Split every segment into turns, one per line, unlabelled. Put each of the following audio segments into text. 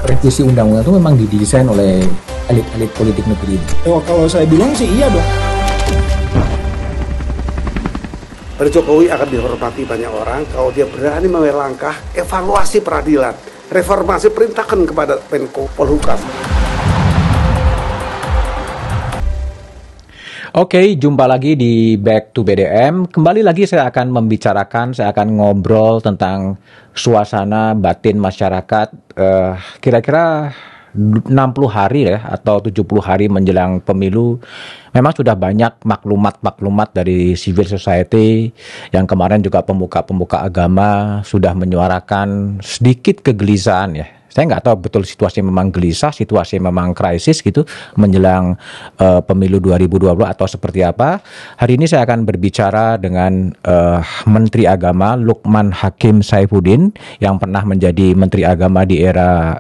revisi undang-undang itu memang didesain oleh elit-elit politik negeri ini?
Oh, kalau saya bilang sih iya dong.
Pak Jokowi akan dihormati banyak orang kalau dia berani mengambil langkah evaluasi peradilan, reformasi, perintahkan kepada Menko Polhukam.
Oke, jumpa lagi di Back to BDM. Kembali lagi saya akan ngobrol tentang suasana batin masyarakat kira-kira 60 hari ya, atau 70 hari menjelang pemilu. Memang sudah banyak maklumat dari civil society, yang kemarin juga pemuka-pemuka agama sudah menyuarakan sedikit kegelisahan ya. Saya nggak tahu betul situasi memang gelisah, situasi memang krisis gitu menjelang pemilu 2020 atau seperti apa. Hari ini saya akan berbicara dengan Menteri Agama Lukman Hakim Saifuddin yang pernah menjadi Menteri Agama di era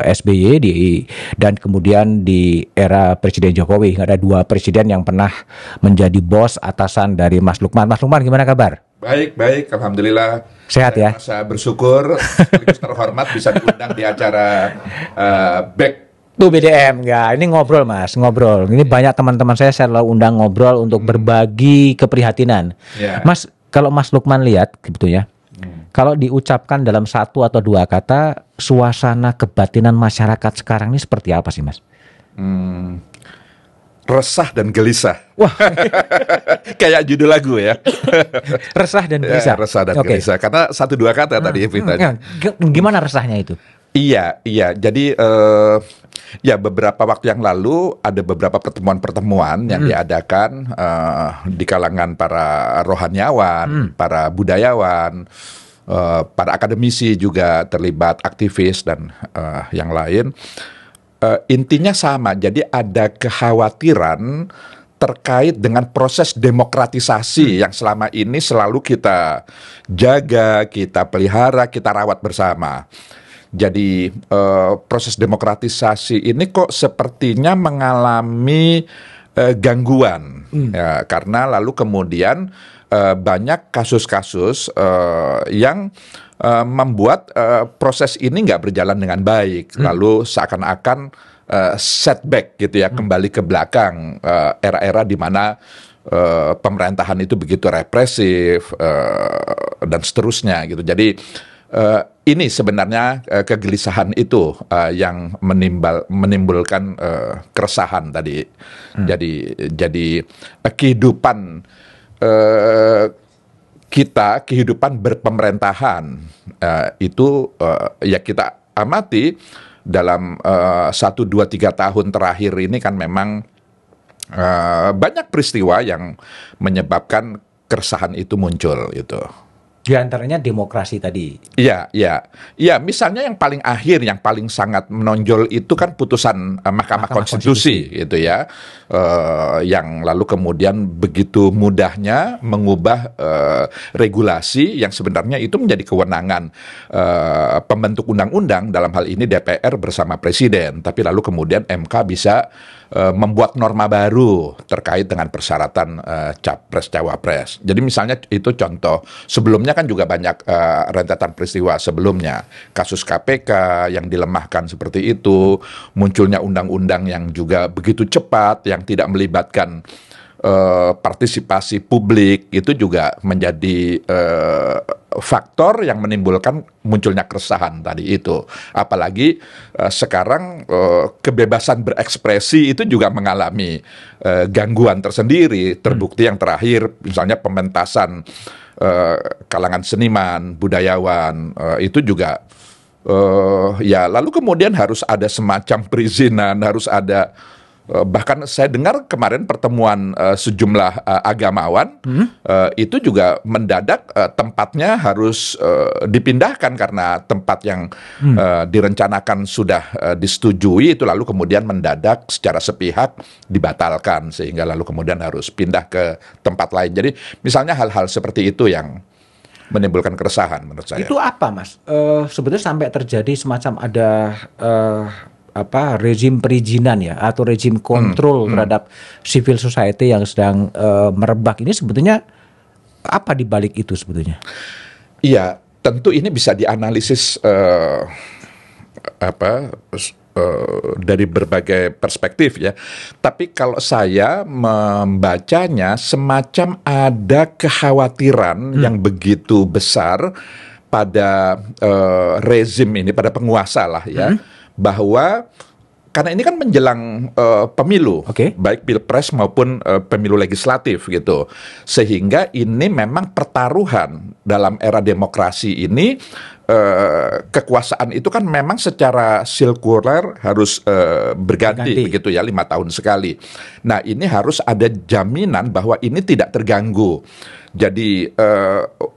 SBY dan kemudian di era Presiden Jokowi. Ada dua presiden yang pernah menjadi bos atasan dari Mas Lukman. Mas Lukman, gimana kabar?
Baik, alhamdulillah.
Sehat ya?
Saya bersyukur, sekaligus terhormat bisa diundang di acara Back
to BDM. Ya, ini ngobrol Mas, ngobrol. Ini banyak teman-teman saya selalu undang ngobrol untuk berbagi keprihatinan.
Yeah.
Mas, kalau Mas Lukman lihat sebetulnya, kalau diucapkan dalam satu atau dua kata, suasana kebatinan masyarakat sekarang ini seperti apa sih Mas?
Resah dan gelisah.
Wah,
kayak judul lagu ya.
Resah dan gelisah.
Ya, resah dan gelisah. Karena satu dua kata tadi Evita.
Gimana resahnya itu?
Iya. Jadi ya beberapa waktu yang lalu ada beberapa pertemuan-pertemuan yang diadakan di kalangan para rohaniawan, para budayawan, para akademisi juga terlibat, aktivis dan yang lain. Intinya sama, jadi ada kekhawatiran terkait dengan proses demokratisasi yang selama ini selalu kita jaga, kita pelihara, kita rawat bersama. Jadi proses demokratisasi ini kok sepertinya mengalami gangguan, ya, karena lalu kemudian banyak kasus-kasus yang membuat proses ini nggak berjalan dengan baik, lalu seakan-akan setback gitu ya, kembali ke belakang, era-era di mana pemerintahan itu begitu represif dan seterusnya gitu. Jadi ini sebenarnya kegelisahan itu yang menimbulkan keresahan tadi. Jadi kehidupan kehidupan berpemerintahan itu ya kita amati dalam 1, 2, 3 tahun terakhir ini kan memang banyak peristiwa yang menyebabkan keresahan itu muncul gitu.
Di antaranya demokrasi tadi.
Iya. Misalnya yang paling akhir, yang paling sangat menonjol itu kan putusan Mahkamah Konstitusi gitu ya, yang lalu kemudian begitu mudahnya mengubah regulasi yang sebenarnya itu menjadi kewenangan pembentuk undang-undang, dalam hal ini DPR bersama Presiden, tapi lalu kemudian MK bisa membuat norma baru terkait dengan persyaratan capres-cawapres. Jadi misalnya itu contoh. Sebelumnya kan juga banyak rentetan peristiwa sebelumnya. Kasus KPK yang dilemahkan seperti itu, munculnya undang-undang yang juga begitu cepat, yang tidak melibatkan partisipasi publik, itu juga menjadi faktor yang menimbulkan munculnya keresahan tadi itu. Apalagi sekarang kebebasan berekspresi itu juga mengalami gangguan tersendiri. Terbukti yang terakhir misalnya pementasan kalangan seniman, budayawan, itu juga ya lalu kemudian harus ada semacam perizinan, harus ada bahkan saya dengar kemarin pertemuan sejumlah agamawan itu juga mendadak tempatnya harus dipindahkan karena tempat yang direncanakan sudah disetujui itu lalu kemudian mendadak secara sepihak dibatalkan sehingga lalu kemudian harus pindah ke tempat lain. Jadi misalnya hal-hal seperti itu yang menimbulkan keresahan menurut saya.
Itu apa Mas? Sebetulnya sampai terjadi semacam ada rezim perizinan ya atau rezim kontrol terhadap civil society yang sedang merebak ini, sebetulnya apa di balik itu sebetulnya?
Iya, tentu ini bisa dianalisis dari berbagai perspektif ya. Tapi kalau saya membacanya semacam ada kekhawatiran yang begitu besar pada rezim ini, pada penguasa lah ya, bahwa karena ini kan menjelang pemilu, baik pilpres maupun pemilu legislatif gitu, sehingga ini memang pertaruhan dalam era demokrasi ini. Kekuasaan itu kan memang secara sirkuler harus berganti begitu ya, 5 tahun sekali. Nah ini harus ada jaminan bahwa ini tidak terganggu. Jadi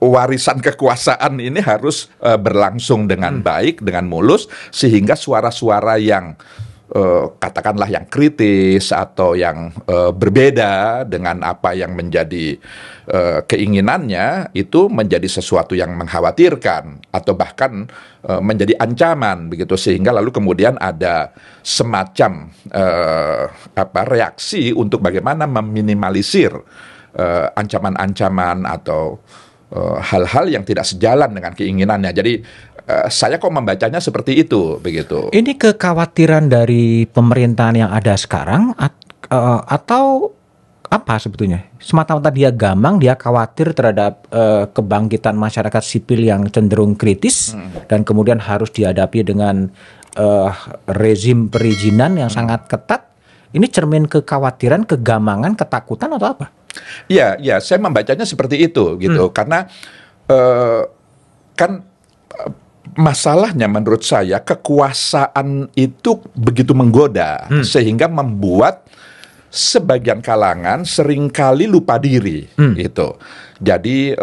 warisan kekuasaan ini harus berlangsung dengan baik, dengan mulus, sehingga suara-suara yang katakanlah yang kritis atau yang berbeda dengan apa yang menjadi keinginannya itu menjadi sesuatu yang mengkhawatirkan atau bahkan menjadi ancaman begitu, sehingga lalu kemudian ada semacam reaksi untuk bagaimana meminimalisir ancaman-ancaman atau hal-hal yang tidak sejalan dengan keinginannya. Jadi saya kok membacanya seperti itu begitu.
Ini kekhawatiran dari pemerintahan yang ada sekarang atau apa sebetulnya? Semata-mata dia gamang, dia khawatir terhadap kebangkitan masyarakat sipil yang cenderung kritis dan kemudian harus dihadapi dengan rezim perizinan yang sangat ketat. Ini cermin kekhawatiran, kegamangan, ketakutan atau apa?
Iya, saya membacanya seperti itu gitu. Karena kan masalahnya menurut saya kekuasaan itu begitu menggoda sehingga membuat sebagian kalangan seringkali lupa diri gitu. Jadi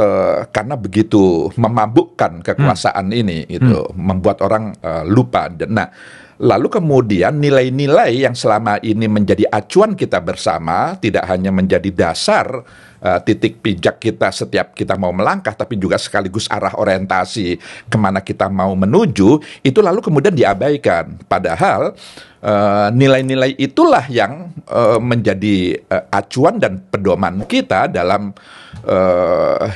karena begitu memabukkan kekuasaan ini gitu, membuat orang lupa. Nah, lalu kemudian nilai-nilai yang selama ini menjadi acuan kita bersama tidak hanya menjadi dasar titik pijak kita setiap kita mau melangkah, tapi juga sekaligus arah orientasi kemana kita mau menuju, itu lalu kemudian diabaikan. Padahal nilai-nilai itulah yang menjadi acuan dan pedoman kita dalam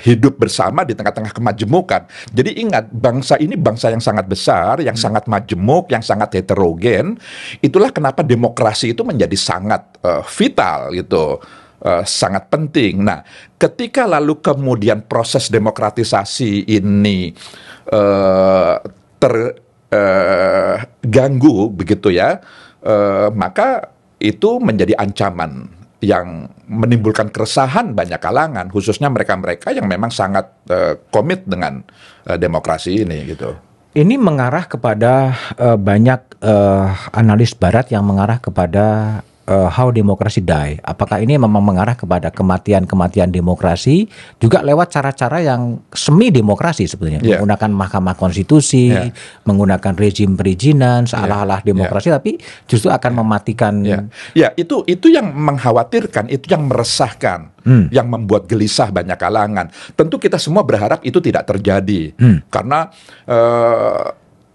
hidup bersama di tengah-tengah kemajemukan. Jadi ingat, bangsa ini bangsa yang sangat besar, yang sangat majemuk, yang sangat heterogen. Itulah kenapa demokrasi itu menjadi sangat vital gitu. Sangat penting. Nah, ketika lalu kemudian proses demokratisasi ini terganggu begitu ya, maka itu menjadi ancaman yang menimbulkan keresahan banyak kalangan, khususnya mereka-mereka yang memang sangat komit dengan demokrasi ini gitu.
Ini mengarah kepada banyak analis barat yang mengarah kepada how democracy die. Apakah ini memang mengarah kepada kematian demokrasi juga lewat cara-cara yang semi demokrasi sebetulnya, menggunakan Mahkamah Konstitusi, menggunakan rezim perizinan seolah-olah demokrasi, tapi justru akan mematikan.
Itu yang mengkhawatirkan, itu yang meresahkan, yang membuat gelisah banyak kalangan. Tentu kita semua berharap itu tidak terjadi, karena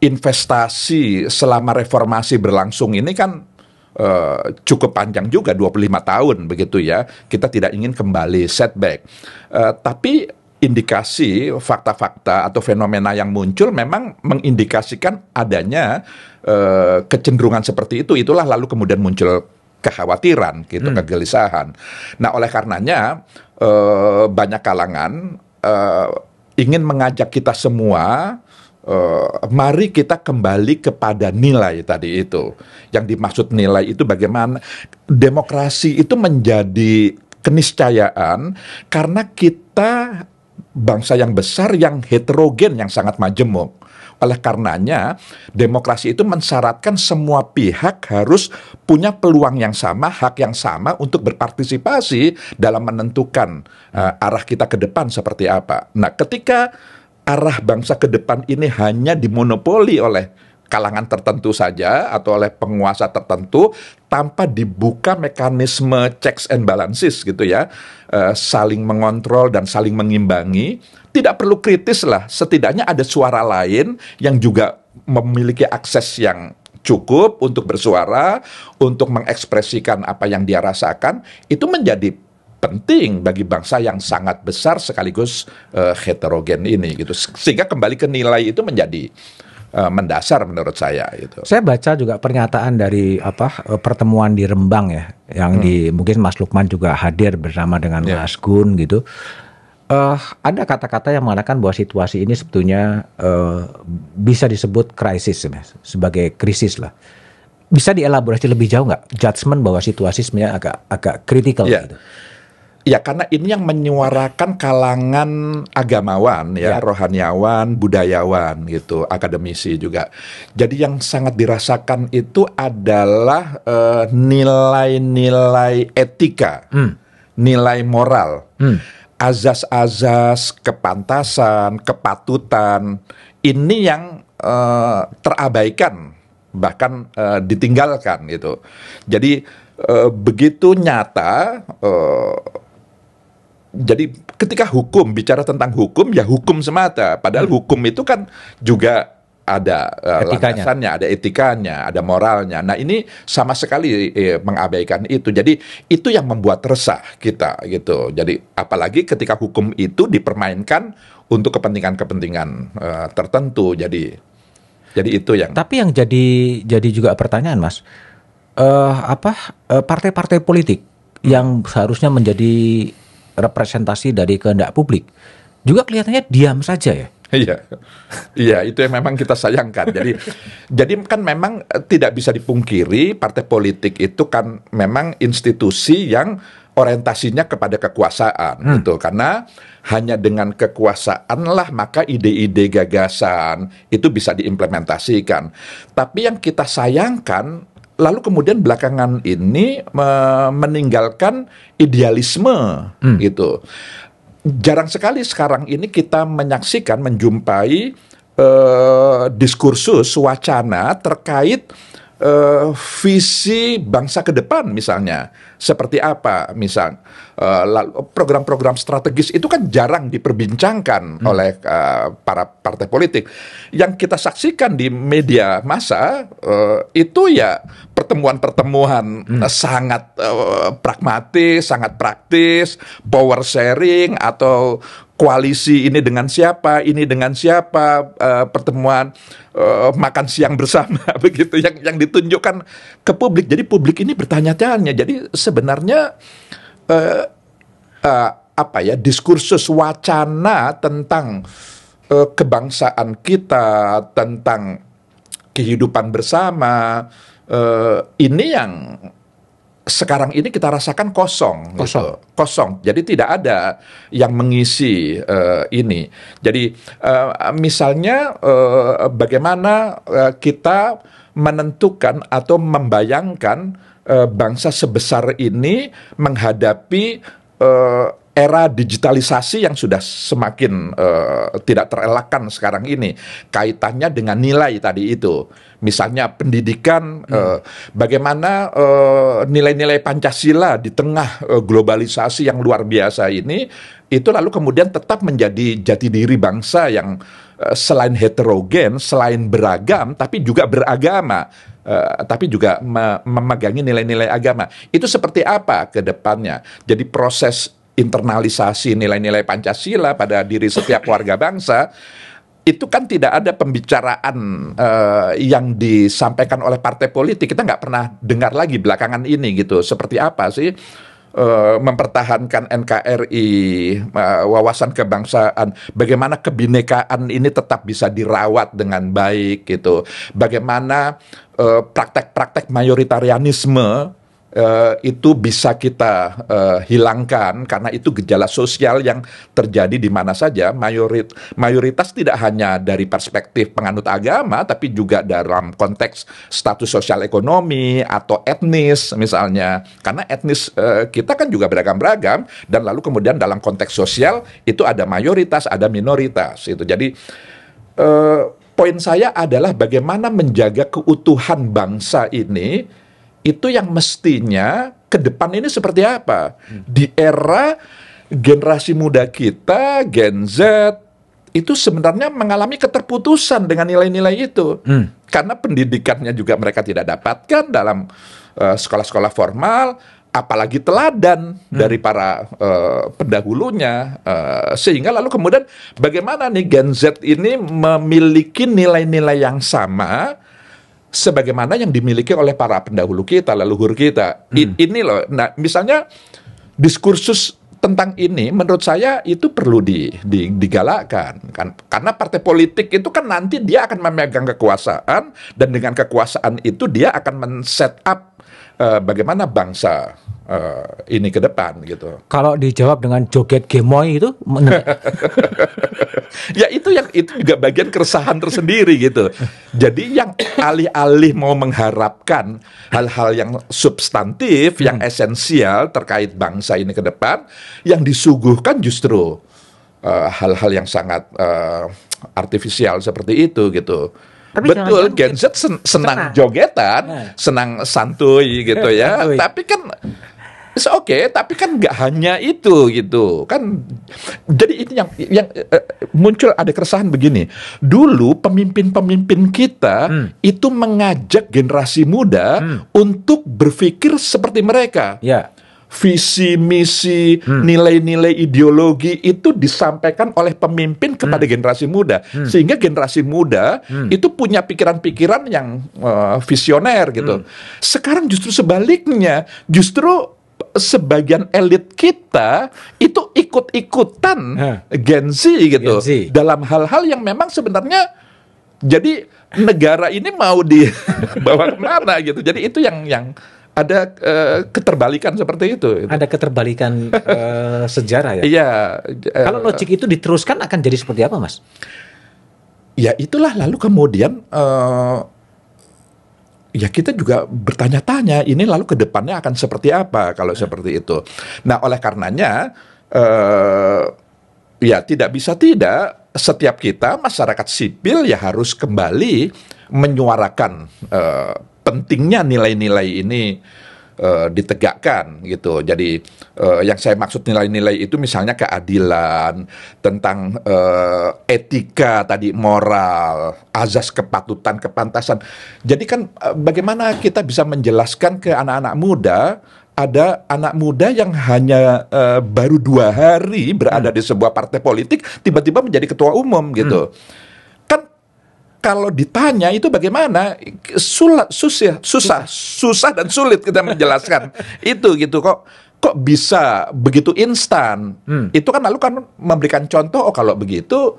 investasi selama reformasi berlangsung ini kan cukup panjang juga, 25 tahun begitu ya. Kita tidak ingin kembali setback. Tapi indikasi, fakta-fakta atau fenomena yang muncul memang mengindikasikan adanya kecenderungan seperti itu. Itulah lalu kemudian muncul kekhawatiran gitu, kegelisahan. Nah, oleh karenanya banyak kalangan ingin mengajak kita semua, mari kita kembali kepada nilai tadi itu. Yang dimaksud nilai itu bagaimana demokrasi itu menjadi keniscayaan karena kita bangsa yang besar, yang heterogen, yang sangat majemuk. Oleh karenanya demokrasi itu mensyaratkan semua pihak harus punya peluang yang sama, hak yang sama untuk berpartisipasi dalam menentukan arah kita ke depan seperti apa. Nah, ketika arah bangsa ke depan ini hanya dimonopoli oleh kalangan tertentu saja atau oleh penguasa tertentu tanpa dibuka mekanisme checks and balances gitu ya, saling mengontrol dan saling mengimbangi, tidak perlu kritis lah, setidaknya ada suara lain yang juga memiliki akses yang cukup untuk bersuara, untuk mengekspresikan apa yang dia rasakan, itu menjadi penting bagi bangsa yang sangat besar sekaligus heterogen ini gitu. Sehingga kembali ke nilai itu menjadi mendasar menurut saya itu.
Saya baca juga pernyataan dari pertemuan di Rembang ya, yang mungkin Mas Lukman juga hadir bersama dengan Mas Gun gitu. Ada kata-kata yang mengatakan bahwa situasi ini sebetulnya bisa disebut krisis, sebagai krisis lah. Bisa dielaborasi lebih jauh nggak? Judgement bahwa situasi sebenarnya agak kritikal gitu.
Ya, karena ini yang menyuarakan kalangan agamawan, rohaniawan, budayawan gitu, akademisi juga. Jadi yang sangat dirasakan itu adalah nilai-nilai etika, nilai moral, azas-azas kepantasan, kepatutan. Ini yang terabaikan, bahkan ditinggalkan gitu. Jadi begitu nyata. Jadi ketika hukum, bicara tentang hukum, ya hukum semata. Padahal hukum itu kan juga ada landasannya, ada etikanya, ada moralnya. Nah ini sama sekali mengabaikan itu. Jadi itu yang membuat resah kita gitu. Jadi apalagi ketika hukum itu dipermainkan untuk kepentingan-kepentingan tertentu. Jadi itu yang.
Tapi yang jadi juga pertanyaan, Mas, partai-partai politik yang seharusnya menjadi representasi dari kehendak publik juga kelihatannya diam saja ya.
Iya, itu yang memang kita sayangkan. Jadi kan memang tidak bisa dipungkiri partai politik itu kan memang institusi yang orientasinya kepada kekuasaan gitu. Karena hanya dengan kekuasaan lah maka ide-ide gagasan itu bisa diimplementasikan. Tapi yang kita sayangkan lalu kemudian belakangan ini meninggalkan idealisme gitu. Jarang sekali sekarang ini kita menjumpai diskursus wacana terkait visi bangsa ke depan misalnya. Seperti apa misal program-program strategis itu kan jarang diperbincangkan oleh para partai politik. Yang kita saksikan di media massa itu ya pertemuan-pertemuan sangat pragmatis, sangat praktis, power sharing atau koalisi ini dengan siapa, pertemuan makan siang bersama begitu yang ditunjukkan ke publik. Jadi publik ini bertanya-tanya. Jadi sebenarnya diskursus wacana tentang kebangsaan kita, tentang kehidupan bersama, ini yang sekarang ini kita rasakan kosong. Jadi tidak ada yang mengisi ini. Jadi misalnya bagaimana kita menentukan atau membayangkan bangsa sebesar ini menghadapi era digitalisasi yang sudah semakin tidak terelakkan sekarang ini. Kaitannya dengan nilai tadi itu. Misalnya pendidikan, bagaimana nilai-nilai Pancasila di tengah globalisasi yang luar biasa ini, itu lalu kemudian tetap menjadi jati diri bangsa yang selain heterogen, selain beragam, tapi juga beragama, tapi juga memegangi nilai-nilai agama. Itu seperti apa ke depannya? Jadi proses internalisasi nilai-nilai Pancasila pada diri setiap warga bangsa, itu kan tidak ada pembicaraan yang disampaikan oleh partai politik. Kita nggak pernah dengar lagi belakangan ini gitu. Seperti apa sih mempertahankan NKRI, wawasan kebangsaan, bagaimana kebinekaan ini tetap bisa dirawat dengan baik gitu. Bagaimana praktek-praktek mayoritarianisme itu bisa kita hilangkan, karena itu gejala sosial yang terjadi di mana saja. Mayoritas tidak hanya dari perspektif penganut agama, tapi juga dalam konteks status sosial ekonomi atau etnis misalnya. Karena etnis kita kan juga beragam-beragam, dan lalu kemudian dalam konteks sosial itu ada mayoritas, ada minoritas. Itu jadi poin saya adalah bagaimana menjaga keutuhan bangsa ini. Itu yang mestinya ke depan ini seperti apa? Di era generasi muda kita, Gen Z, itu sebenarnya mengalami keterputusan dengan nilai-nilai itu. Karena pendidikannya juga mereka tidak dapatkan dalam sekolah-sekolah formal. apalagi teladan dari para pendahulunya, sehingga lalu kemudian bagaimana nih Gen Z ini memiliki nilai-nilai yang sama sebagaimana yang dimiliki oleh para pendahulu kita, leluhur kita. Ini loh, nah misalnya diskursus tentang ini menurut saya itu perlu digalakkan kan, karena partai politik itu kan nanti dia akan memegang kekuasaan, dan dengan kekuasaan itu dia akan men-set up bagaimana bangsa ini ke depan gitu.
Kalau dijawab dengan joget gemoy itu,
ya itu juga bagian keresahan tersendiri gitu. Jadi yang alih-alih mau mengharapkan hal-hal yang substantif, yang esensial terkait bangsa ini ke depan, yang disuguhkan justru hal-hal yang sangat artifisial seperti itu gitu.
Tapi
betul, Gen Z senang jogetan, senang santuy gitu ya. Tapi kan tapi kan nggak hanya itu gitu kan. Jadi ini yang muncul ada keresahan begini. Dulu pemimpin-pemimpin kita itu mengajak generasi muda untuk berpikir seperti mereka.
ya,
Visi, misi, nilai-nilai ideologi itu disampaikan oleh pemimpin kepada generasi muda, sehingga generasi muda itu punya pikiran-pikiran yang visioner gitu. Sekarang justru sebaliknya, justru sebagian elit kita itu ikut-ikutan Gen Z gitu,
Gen Z.
dalam hal-hal yang memang sebenarnya jadi negara ini mau dibawa kemana gitu. Jadi itu yang ada keterbalikan seperti itu.
ada keterbalikan sejarah ya.
Iya.
Kalau logik itu diteruskan akan jadi seperti apa, Mas?
Ya itulah lalu kemudian ya kita juga bertanya-tanya ini lalu ke depannya akan seperti apa kalau seperti itu. Nah oleh karenanya ya tidak bisa tidak setiap kita masyarakat sipil ya harus kembali menyuarakan pentingnya nilai-nilai ini ditegakkan gitu. Jadi yang saya maksud nilai-nilai itu misalnya keadilan, tentang etika tadi, moral, azas kepatutan, kepantasan. Jadi kan bagaimana kita bisa menjelaskan ke anak-anak muda, ada anak muda yang hanya baru 2 hari berada di sebuah partai politik tiba-tiba menjadi ketua umum gitu. Kalau ditanya itu bagaimana, susah dan sulit kita menjelaskan itu gitu. Kok bisa begitu instan? Itu kan lalu kan memberikan contoh, kalau begitu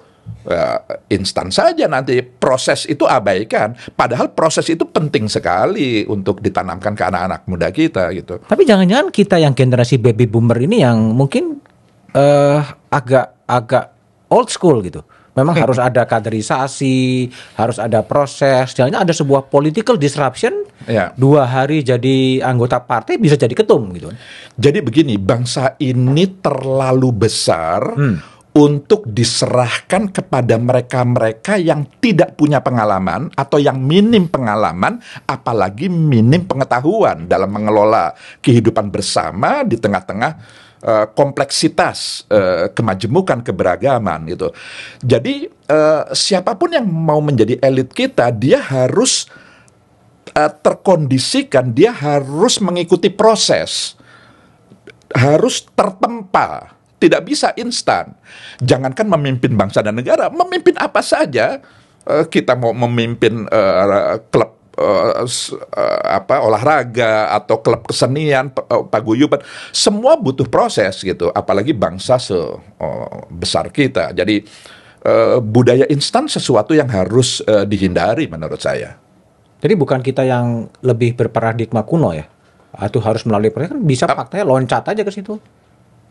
instan saja, nanti proses itu abaikan. Padahal proses itu penting sekali untuk ditanamkan ke anak-anak muda kita gitu.
Tapi jangan-jangan kita yang generasi baby boomer ini yang mungkin agak old school gitu. Memang harus ada kaderisasi, harus ada proses. Jangan ada sebuah political disruption. 2 hari jadi anggota partai bisa jadi ketum gitu.
Jadi begini, bangsa ini terlalu besar untuk diserahkan kepada mereka-mereka yang tidak punya pengalaman atau yang minim pengalaman, apalagi minim pengetahuan dalam mengelola kehidupan bersama di tengah-tengah kompleksitas kemajemukan keberagaman gitu. Jadi siapapun yang mau menjadi elit kita, dia harus terkondisikan, dia harus mengikuti proses, harus tertempa, tidak bisa instan. Jangankan memimpin bangsa dan negara, memimpin apa saja. Kita mau memimpin klub olahraga atau klub kesenian, paguyuban, semua butuh proses gitu, apalagi bangsa sebesar kita. Jadi budaya instan sesuatu yang harus dihindari menurut saya.
Jadi bukan kita yang lebih berparadigma kuno ya, atau harus melalui proses, kan bisa faktanya loncat aja ke situ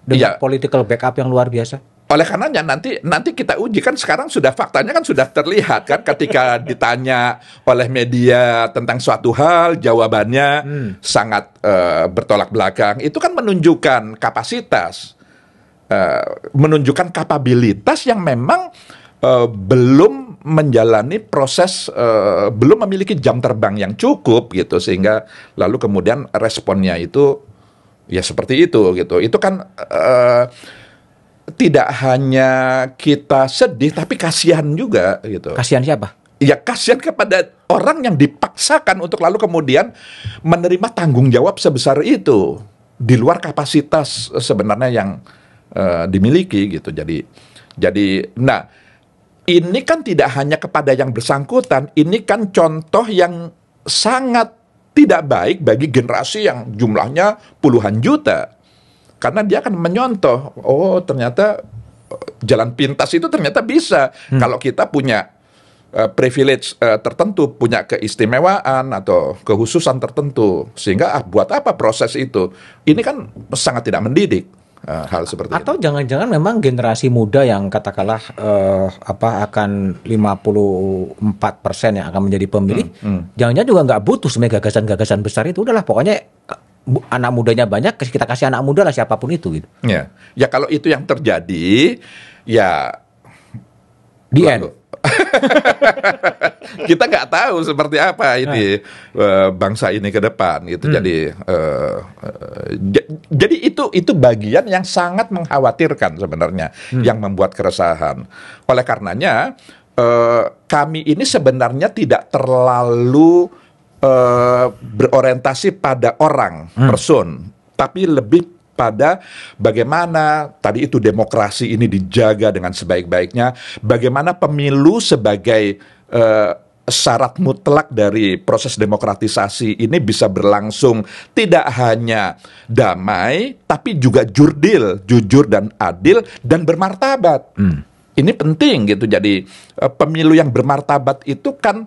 dengan political backup yang luar biasa.
Oleh karenanya nanti kita uji, kan sekarang sudah faktanya kan sudah terlihat kan, ketika ditanya oleh media tentang suatu hal, jawabannya sangat bertolak belakang. Itu kan menunjukkan kapasitas, menunjukkan kapabilitas yang memang belum menjalani proses, belum memiliki jam terbang yang cukup gitu, sehingga lalu kemudian responnya itu ya seperti itu gitu. Itu kan tidak hanya kita sedih, tapi kasihan juga gitu.
Kasihan siapa?
Ya kasihan kepada orang yang dipaksakan untuk lalu kemudian menerima tanggung jawab sebesar itu. di luar kapasitas sebenarnya yang dimiliki gitu. Jadi, nah ini kan tidak hanya kepada yang bersangkutan, ini kan contoh yang sangat tidak baik bagi generasi yang jumlahnya puluhan juta, karena dia akan menyontoh, oh ternyata jalan pintas itu ternyata bisa kalau kita punya privilege tertentu, punya keistimewaan atau kekhususan tertentu, sehingga buat apa proses itu? Ini kan sangat tidak mendidik hal seperti
Atau
itu.
jangan-jangan memang generasi muda yang katakanlah akan 54% yang akan menjadi pemilih, jangan-jangan juga nggak butuh sebenarnya gagasan-gagasan besar itu. Udahlah pokoknya anak mudanya banyak, kita kasih anak muda lah siapapun itu gitu.
Ya kalau itu yang terjadi, ya
The end.
kita nggak tahu seperti apa ini bangsa ini ke depan gitu. Jadi itu bagian yang sangat mengkhawatirkan sebenarnya, yang membuat keresahan. Oleh karenanya kami ini sebenarnya tidak terlalu berorientasi pada orang, person, tapi lebih pada bagaimana tadi itu demokrasi ini dijaga dengan sebaik-baiknya, bagaimana pemilu sebagai syarat mutlak dari proses demokratisasi ini bisa berlangsung tidak hanya damai, tapi juga jujur dan adil dan bermartabat. Ini penting gitu. Jadi pemilu yang bermartabat itu kan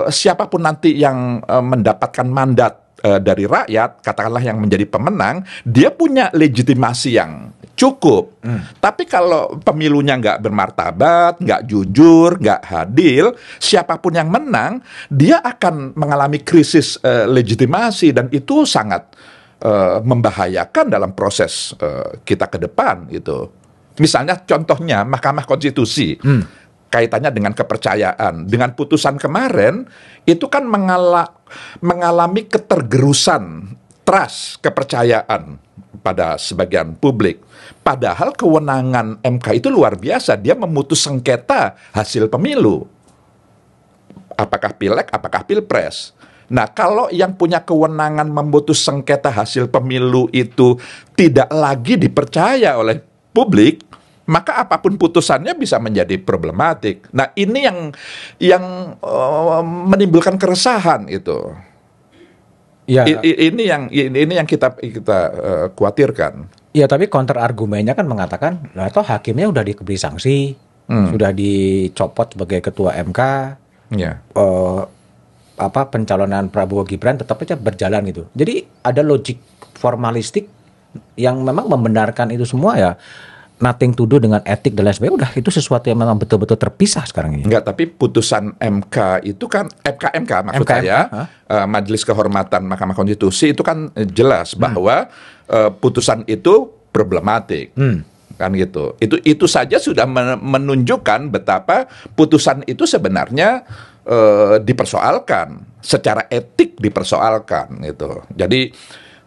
siapapun nanti yang mendapatkan mandat dari rakyat, katakanlah yang menjadi pemenang, dia punya legitimasi yang cukup. Tapi kalau pemilunya nggak bermartabat, nggak jujur, nggak adil, siapapun yang menang, dia akan mengalami krisis legitimasi, dan itu sangat membahayakan dalam proses kita ke depan gitu. Misalnya contohnya Mahkamah Konstitusi. Kaitannya dengan kepercayaan. Dengan putusan kemarin, itu kan mengalami ketergerusan trust, kepercayaan pada sebagian publik. Padahal kewenangan MK itu luar biasa. Dia memutus sengketa hasil pemilu. Apakah pileg, apakah pilpres. Nah, kalau yang punya kewenangan memutus sengketa hasil pemilu itu tidak lagi dipercaya oleh publik, maka apapun putusannya bisa menjadi problematik. Nah, ini yang menimbulkan keresahan itu.
Ya.
Ini yang kita khawatirkan.
Ya, tapi counter argumennya kan mengatakan, lah toh hakimnya udah diberi sanksi, sudah dicopot sebagai ketua MK, pencalonan Prabowo Gibran tetap aja berjalan gitu. Jadi ada logik formalistik yang memang membenarkan itu semua ya. Nothing to do dengan etik dan lain sebagainya, udah itu sesuatu yang memang betul-betul terpisah sekarang ini.
Enggak, tapi putusan MK itu kan MK maksud saya, Majelis Kehormatan Mahkamah Konstitusi itu kan jelas bahwa putusan itu problematik. Kan gitu. Itu saja sudah menunjukkan betapa putusan itu sebenarnya dipersoalkan, secara etik dipersoalkan gitu. Jadi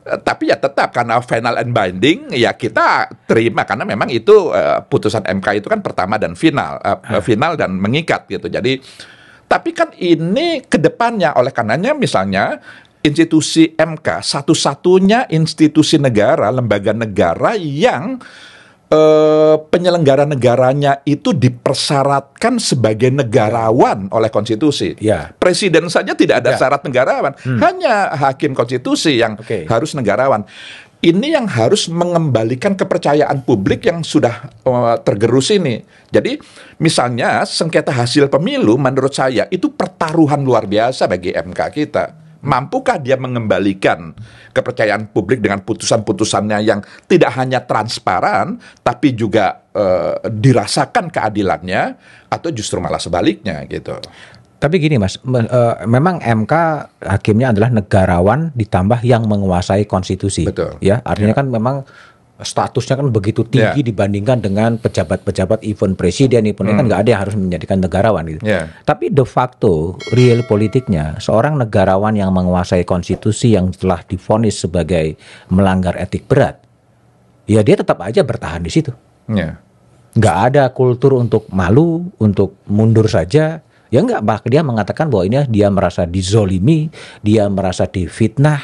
tapi ya tetap karena final and binding ya kita terima, karena memang itu putusan MK itu kan pertama dan final dan mengikat gitu. Jadi tapi kan ini kedepannya, oleh karenanya misalnya institusi MK satu-satunya institusi negara, lembaga negara yang penyelenggara negaranya itu dipersyaratkan sebagai negarawan oleh konstitusi.
Ya.
Presiden saja tidak ada syarat negarawan, hanya hakim konstitusi yang harus negarawan. Ini yang harus mengembalikan kepercayaan publik yang sudah tergerus ini. Jadi misalnya sengketa hasil pemilu menurut saya itu pertaruhan luar biasa bagi MK kita. Mampukah dia mengembalikan kepercayaan publik dengan putusan-putusannya yang tidak hanya transparan, tapi juga dirasakan keadilannya, atau justru malah sebaliknya gitu.
Tapi gini Mas, memang MK hakimnya adalah negarawan ditambah yang menguasai konstitusi.
Betul.
Ya, artinya kan memang statusnya kan begitu tinggi dibandingkan dengan pejabat-pejabat, even presiden kan nggak ada yang harus menjadikan negarawan gitu. Tapi de facto real politiknya seorang negarawan yang menguasai konstitusi yang telah divonis sebagai melanggar etik berat, ya dia tetap aja bertahan di situ. Nggak ada kultur untuk malu, untuk mundur saja. Ya nggak, dia mengatakan bahwa ini dia merasa dizolimi, dia merasa difitnah,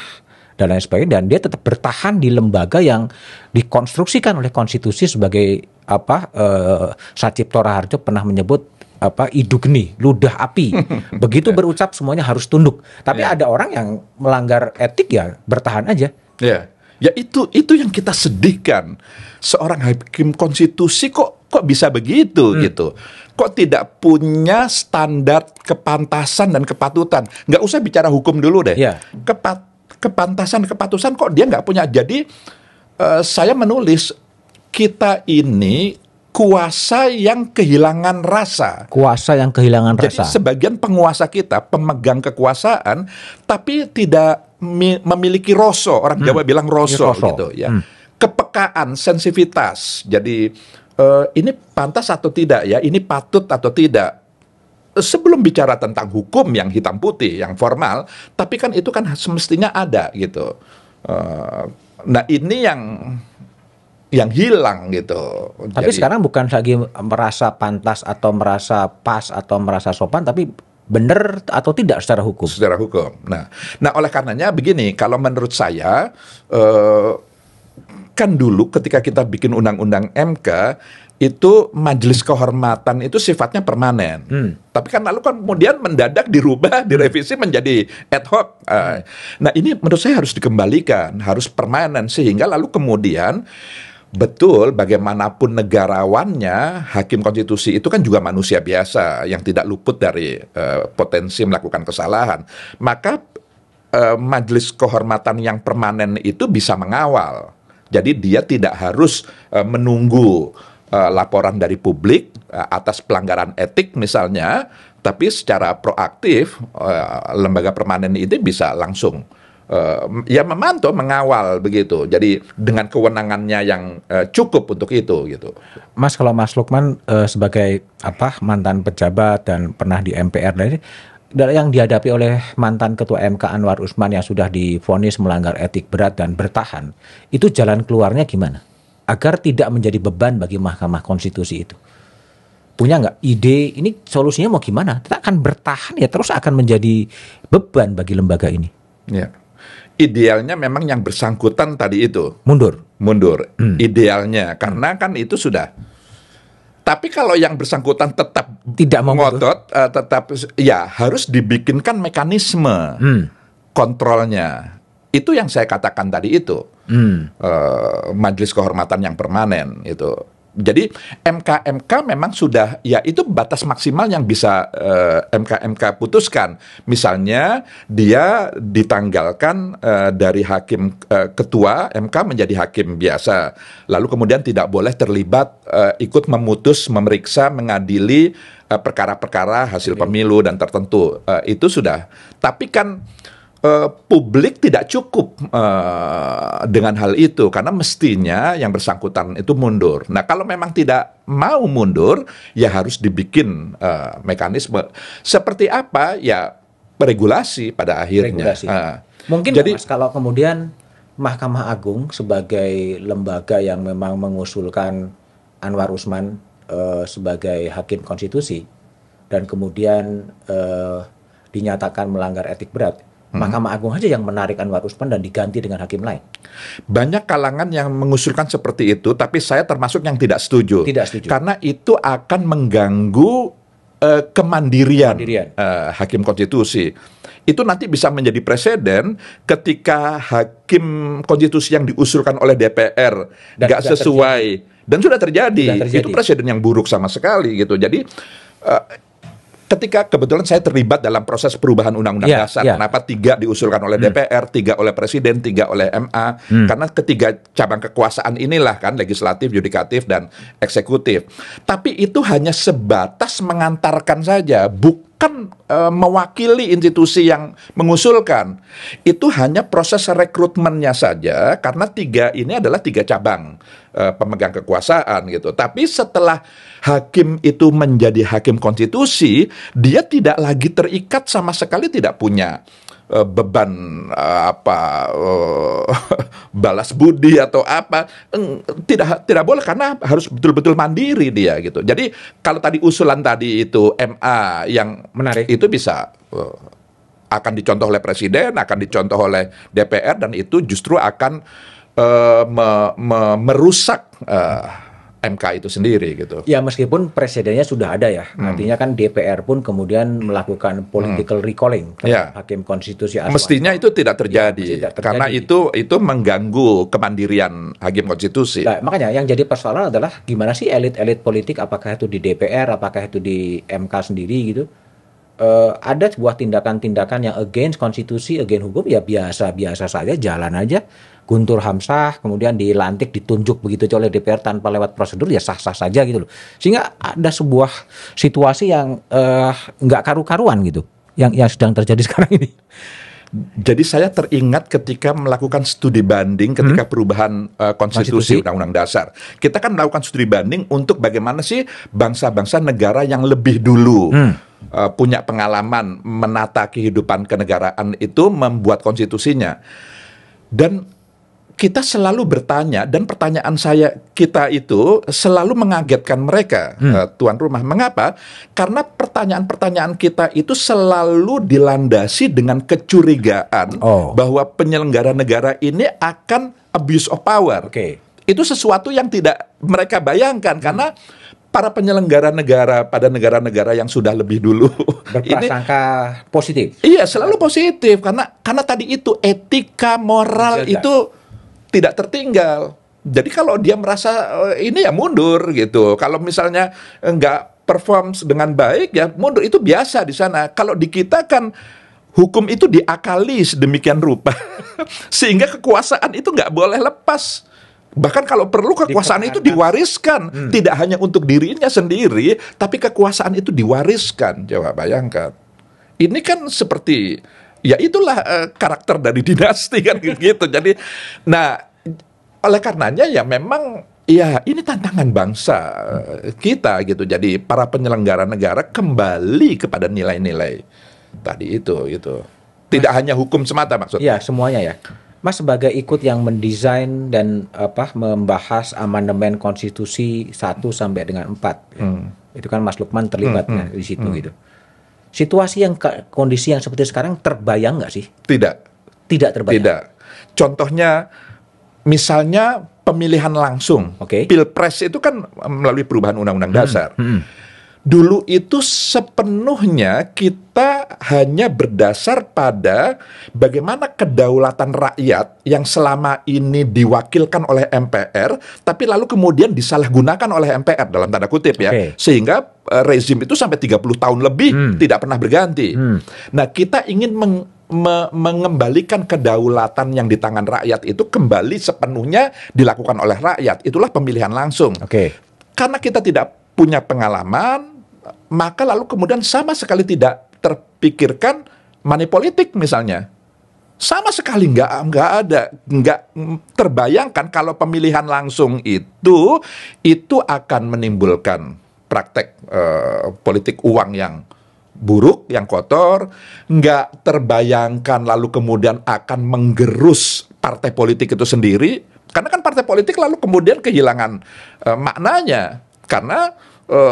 dan lain sebagainya, dan dia tetap bertahan di lembaga yang dikonstruksikan oleh konstitusi sebagai Satjipto Raharjo pernah menyebut idugni, ludah api. Begitu berucap semuanya harus tunduk. Tapi ada orang yang melanggar etik ya bertahan aja.
Ya itu yang kita sedihkan. Seorang hakim konstitusi kok bisa begitu gitu. Kok tidak punya standar kepantasan dan kepatutan. Nggak usah bicara hukum dulu deh. Kepantasan, kepatusan kok dia nggak punya. Jadi saya menulis, kita ini kuasa yang kehilangan rasa.
Kuasa yang kehilangan
Jadi
rasa.
sebagian penguasa kita pemegang kekuasaan tapi tidak memiliki roso. Orang Jawa bilang roso gitu ya. Kepekaan, sensitivitas. Jadi ini pantas atau tidak ya, ini patut atau tidak. Sebelum bicara tentang hukum yang hitam putih, yang formal, tapi kan itu kan semestinya ada gitu. Nah ini yang hilang gitu.
Tapi sekarang bukan lagi merasa pantas atau merasa pas atau merasa sopan, tapi benar atau tidak secara hukum.
Secara hukum. Nah oleh karenanya begini, kalau menurut saya kan dulu ketika kita bikin undang-undang MK itu majelis kehormatan itu sifatnya permanen. Tapi kan lalu kemudian mendadak dirubah, direvisi menjadi ad hoc. Nah ini menurut saya harus dikembalikan, harus permanen, sehingga lalu kemudian betul bagaimanapun negarawannya, hakim konstitusi itu kan juga manusia biasa yang tidak luput dari potensi melakukan kesalahan. Maka majelis kehormatan yang permanen itu bisa mengawal. Jadi dia tidak harus menunggu laporan dari publik atas pelanggaran etik misalnya, tapi secara proaktif lembaga permanen itu bisa langsung ya memantau, mengawal begitu. Jadi dengan kewenangannya yang cukup untuk itu gitu.
Mas, kalau Mas Lukman sebagai mantan pejabat dan pernah di MPR, yang dihadapi oleh mantan Ketua MK Anwar Usman yang sudah divonis melanggar etik berat dan bertahan, itu jalan keluarnya gimana? Agar tidak menjadi beban bagi Mahkamah Konstitusi itu. Punya nggak ide ini solusinya mau gimana? Kita akan bertahan ya terus akan menjadi beban bagi lembaga ini.
Ya. Idealnya memang yang bersangkutan tadi itu.
Mundur.
Idealnya. Karena kan itu sudah. Tapi kalau yang bersangkutan tetap
tidak mau
ngotot, tetap ya harus dibikinkan mekanisme kontrolnya. Itu yang saya katakan tadi itu. Majelis kehormatan yang permanen itu. Jadi MK memang sudah, ya itu batas maksimal yang bisa MK putuskan. Misalnya dia ditanggalkan dari hakim ketua MK menjadi hakim biasa. Lalu kemudian tidak boleh terlibat ikut memutus, memeriksa, mengadili perkara-perkara hasil pemilu dan tertentu. Itu sudah. Tapi kan publik tidak cukup dengan hal itu, karena mestinya yang bersangkutan itu mundur. Nah kalau memang tidak mau mundur, ya harus dibikin mekanisme. Seperti apa? Ya regulasi pada akhirnya.
Mungkin jadi, Mas, kalau kemudian Mahkamah Agung sebagai lembaga yang memang mengusulkan Anwar Usman sebagai hakim konstitusi dan kemudian dinyatakan melanggar etik berat, Mahkamah Agung aja yang menarik Anwar Usman dan diganti dengan hakim lain.
Banyak kalangan yang mengusulkan seperti itu, tapi saya termasuk yang tidak setuju. Karena itu akan mengganggu kemandirian hakim konstitusi. Itu nanti bisa menjadi presiden ketika hakim konstitusi yang diusulkan oleh DPR nggak sesuai dan sudah terjadi. Itu presiden yang buruk sama sekali gitu. Jadi ketika kebetulan saya terlibat dalam proses perubahan undang-undang dasar, kenapa 3 diusulkan oleh DPR, 3 oleh Presiden, 3 oleh MA, karena ketiga cabang kekuasaan inilah kan, legislatif, yudikatif, dan eksekutif. Tapi itu hanya sebatas mengantarkan saja, bukan mewakili institusi yang mengusulkan. Itu hanya proses rekrutmennya saja, karena 3 ini adalah 3 cabang pemegang kekuasaan gitu. Tapi setelah hakim itu menjadi hakim konstitusi, dia tidak lagi terikat, sama sekali tidak punya beban balas budi atau apa. Tidak boleh, karena harus betul-betul mandiri dia gitu. Jadi kalau tadi usulan tadi itu MA yang
menarik,
itu bisa akan dicontoh oleh presiden, akan dicontoh oleh DPR, dan itu justru akan merusak MK itu sendiri gitu.
Ya meskipun presidennya sudah ada ya, artinya kan DPR pun kemudian melakukan political recalling terhadap hakim konstitusi.
Mestinya itu tidak terjadi, karena itu mengganggu kemandirian hakim konstitusi.
Nah, makanya yang jadi persoalan adalah gimana sih elit-elit politik, apakah itu di DPR, apakah itu di MK sendiri gitu, ada sebuah tindakan-tindakan yang against konstitusi, against hukum, ya biasa-biasa saja, jalan aja. Guntur Hamzah kemudian dilantik, ditunjuk begitu aja oleh DPR tanpa lewat prosedur, ya sah-sah saja gitu loh. Sehingga ada sebuah situasi yang nggak karu-karuan gitu, yang sedang terjadi sekarang ini.
Jadi saya teringat ketika melakukan studi banding ketika perubahan konstitusi Undang-Undang Dasar. Kita kan melakukan studi banding untuk bagaimana sih bangsa-bangsa negara yang lebih dulu punya pengalaman menata kehidupan kenegaraan itu membuat konstitusinya. Dan kita selalu bertanya, dan pertanyaan kita itu selalu mengagetkan mereka, tuan rumah. Mengapa? Karena pertanyaan-pertanyaan kita itu selalu dilandasi dengan kecurigaan bahwa penyelenggara negara ini akan abuse of power. Itu sesuatu yang tidak mereka bayangkan, karena para penyelenggara negara pada negara-negara yang sudah lebih dulu
berprasangka positif.
Iya, selalu positif, karena tadi itu etika moral itu tidak tertinggal. Jadi kalau dia merasa ini ya mundur gitu. Kalau misalnya nggak perform dengan baik ya mundur, itu biasa di sana. Kalau di kita kan hukum itu diakali sedemikian rupa sehingga kekuasaan itu nggak boleh lepas. Bahkan kalau perlu kekuasaan itu diwariskan, tidak hanya untuk dirinya sendiri, tapi kekuasaan itu diwariskan. Coba bayangkan. Ini kan seperti, ya itulah karakter dari dinasti kan gitu. Jadi, nah oleh karenanya ya memang ya ini tantangan bangsa kita gitu. Jadi para penyelenggara negara kembali kepada nilai-nilai tadi itu gitu. Tidak hanya hukum semata maksudnya.
Iya, semuanya ya. Mas sebagai ikut yang mendesain dan membahas amandemen konstitusi 1 sampai dengan 4. Itu kan Mas Lukman terlibatnya di situ gitu. Situasi kondisi yang seperti sekarang terbayang nggak sih?
Tidak
terbayang.
Tidak. Contohnya misalnya pemilihan langsung. Pilpres itu kan melalui perubahan Undang-Undang Dasar. Dulu itu sepenuhnya kita hanya berdasar pada bagaimana kedaulatan rakyat yang selama ini diwakilkan oleh MPR, tapi lalu kemudian disalahgunakan oleh MPR dalam tanda kutip ya, sehingga rezim itu sampai 30 tahun lebih tidak pernah berganti. Nah, kita ingin mengembalikan kedaulatan yang di tangan rakyat itu kembali sepenuhnya dilakukan oleh rakyat. Itulah pemilihan langsung. Karena kita tidak punya pengalaman, maka lalu kemudian sama sekali tidak terpikirkan money politik misalnya. Sama sekali nggak terbayangkan kalau pemilihan langsung itu akan menimbulkan praktek politik uang yang buruk, yang kotor. Nggak terbayangkan lalu kemudian akan menggerus partai politik itu sendiri, karena kan partai politik lalu kemudian kehilangan maknanya, karena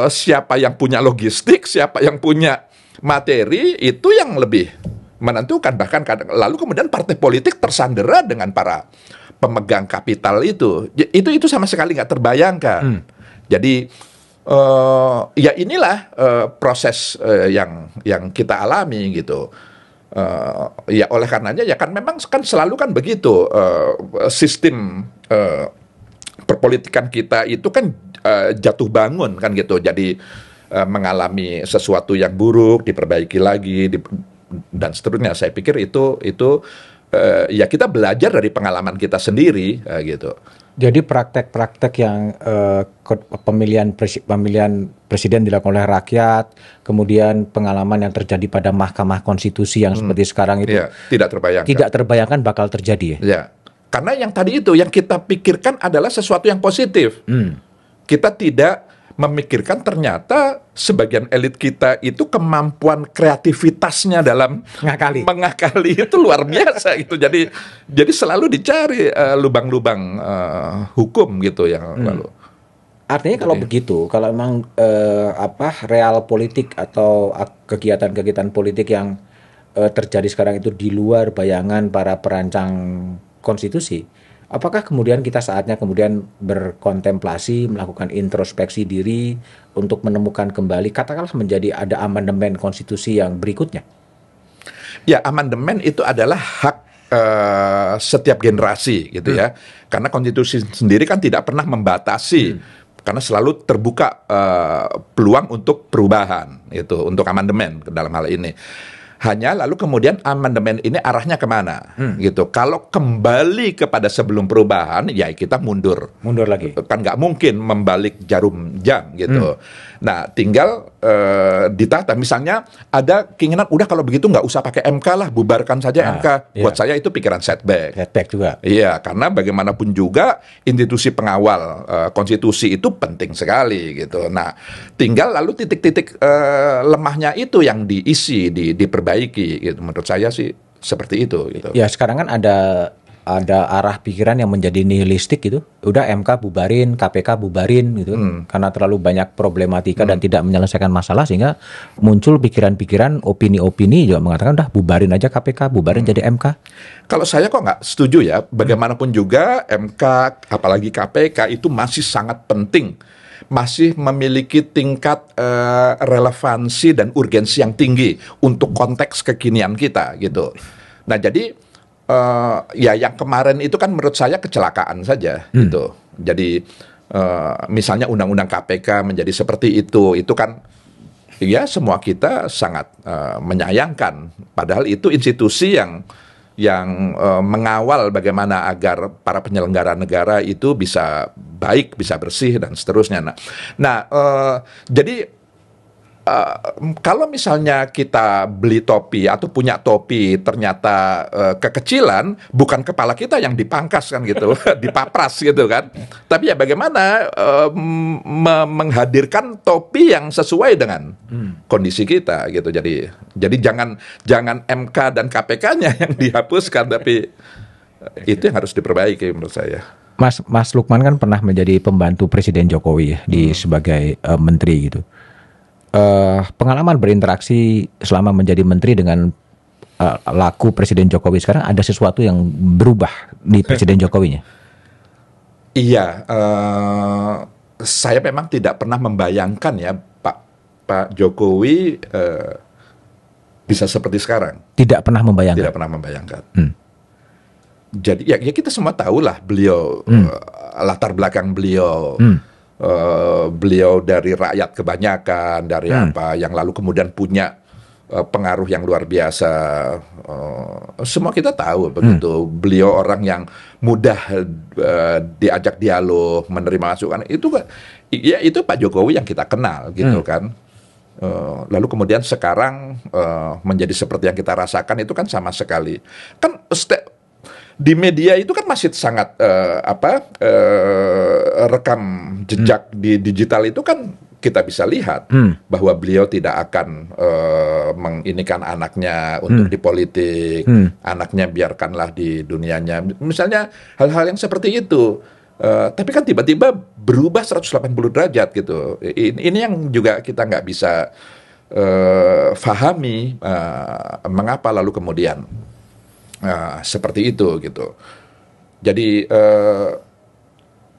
siapa yang punya logistik, siapa yang punya materi, itu yang lebih menentukan. Bahkan lalu kemudian partai politik tersandera dengan para pemegang kapital itu. Itu sama sekali nggak terbayangkan. Jadi ya inilah proses yang kita alami gitu. Ya oleh karenanya ya kan memang kan selalu kan begitu, sistem perpolitikan kita itu kan jatuh bangun kan gitu. Jadi mengalami sesuatu yang buruk, diperbaiki lagi dan seterusnya. Saya pikir itu ya kita belajar dari pengalaman kita sendiri gitu.
Jadi praktek-praktek yang pemilihan presiden dilakukan oleh rakyat, kemudian pengalaman yang terjadi pada Mahkamah Konstitusi yang seperti sekarang itu tidak terbayangkan bakal terjadi.
Ya. Karena yang tadi itu yang kita pikirkan adalah sesuatu yang positif. Kita tidak memikirkan ternyata sebagian elit kita itu kemampuan kreativitasnya dalam mengakali itu luar biasa gitu. Jadi selalu dicari lubang-lubang hukum gitu yang lalu.
Artinya kalau begitu, kalau memang real politik atau kegiatan-kegiatan politik yang terjadi sekarang itu di luar bayangan para perancang konstitusi, apakah kemudian kita saatnya kemudian berkontemplasi, melakukan introspeksi diri untuk menemukan kembali, katakanlah menjadi ada amandemen konstitusi yang berikutnya?
Ya, amandemen itu adalah hak setiap generasi gitu ya. Karena konstitusi sendiri kan tidak pernah membatasi, karena selalu terbuka peluang untuk perubahan itu, untuk amandemen dalam hal ini. Hanya lalu kemudian amandemen ini arahnya kemana gitu. Kalau kembali kepada sebelum perubahan, ya kita mundur
lagi.
kan nggak mungkin membalik jarum jam gitu. Nah, tinggal ditata. Misalnya ada keinginan, udah kalau begitu nggak usah pakai MK lah, bubarkan saja MK. Buat saya itu pikiran setback.
Setback juga.
Iya, karena bagaimanapun juga institusi pengawal konstitusi itu penting sekali gitu. Nah, tinggal lalu titik-titik lemahnya itu yang diisi, diperbaiki gitu. Menurut saya sih seperti itu gitu.
Ya, sekarang kan ada arah pikiran yang menjadi nihilistik gitu. Udah MK bubarin, KPK bubarin gitu. Karena terlalu banyak problematika dan tidak menyelesaikan masalah, sehingga muncul pikiran-pikiran, opini-opini juga mengatakan udah bubarin aja KPK, bubarin jadi MK.
Kalau saya kok nggak setuju ya. Bagaimanapun juga MK, apalagi KPK itu masih sangat penting. Masih memiliki tingkat relevansi dan urgensi yang tinggi untuk konteks kekinian kita gitu. Nah, jadi ya yang kemarin itu kan menurut saya kecelakaan saja gitu. Jadi misalnya undang-undang KPK menjadi seperti itu kan ya semua kita sangat menyayangkan. Padahal itu institusi yang mengawal bagaimana agar para penyelenggara negara itu bisa baik, bisa bersih dan seterusnya. Nah, jadi kalau misalnya kita beli topi atau punya topi ternyata kekecilan, bukan kepala kita yang dipangkas kan gitu, dipapras gitu kan. Tapi ya bagaimana menghadirkan topi yang sesuai dengan kondisi kita gitu. Jadi jangan MK dan KPK-nya yang dihapuskan, tapi itu yang harus diperbaiki menurut saya.
Mas Lukman kan pernah menjadi pembantu Presiden Jokowi ya, sebagai menteri gitu. Pengalaman berinteraksi selama menjadi menteri dengan laku Presiden Jokowi sekarang, ada sesuatu yang berubah di Presiden Jokowinya?
Iya, saya memang tidak pernah membayangkan ya Pak Jokowi bisa seperti sekarang.
Tidak pernah membayangkan.
Tidak pernah membayangkan. Jadi ya kita semua tahulah beliau, latar belakang beliau. Beliau dari rakyat kebanyakan, dari apa yang lalu kemudian punya pengaruh yang luar biasa. Semua kita tahu begitu. Beliau orang yang mudah diajak dialog, menerima masukan. Itu kan, ya itu Pak Jokowi yang kita kenal gitu kan. Lalu kemudian sekarang menjadi seperti yang kita rasakan itu kan sama sekali. Kan di media itu kan masih sangat rekam jejak di digital itu kan kita bisa lihat bahwa beliau tidak akan menginikan anaknya untuk di politik, anaknya biarkanlah di dunianya. Misalnya hal-hal yang seperti itu. Tapi kan tiba-tiba berubah 180 derajat gitu. Ini yang juga kita nggak bisa fahami mengapa lalu kemudian seperti itu gitu. Jadi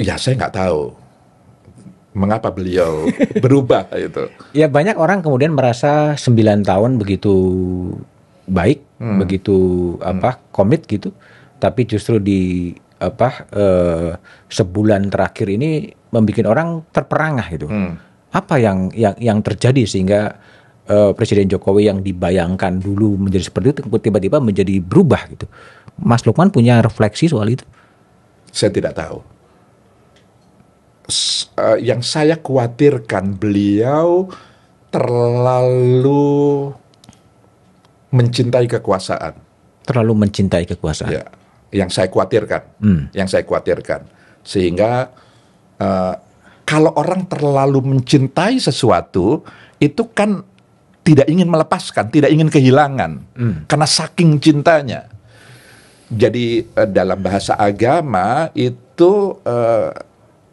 ya saya nggak tahu mengapa beliau berubah itu.
Ya banyak orang kemudian merasa 9 tahun begitu baik, begitu komit gitu, tapi justru di sebulan terakhir ini membuat orang terperangah gitu. Apa yang terjadi sehingga Presiden Jokowi yang dibayangkan dulu menjadi seperti itu tiba-tiba menjadi berubah gitu? Mas Lukman punya refleksi soal itu?
Saya tidak tahu. Yang saya khawatirkan beliau terlalu mencintai kekuasaan.
Terlalu mencintai kekuasaan.
Ya, yang saya khawatirkan. Yang saya khawatirkan. Sehingga kalau orang terlalu mencintai sesuatu, itu kan tidak ingin melepaskan, tidak ingin kehilangan. Karena saking cintanya. Jadi dalam bahasa agama itu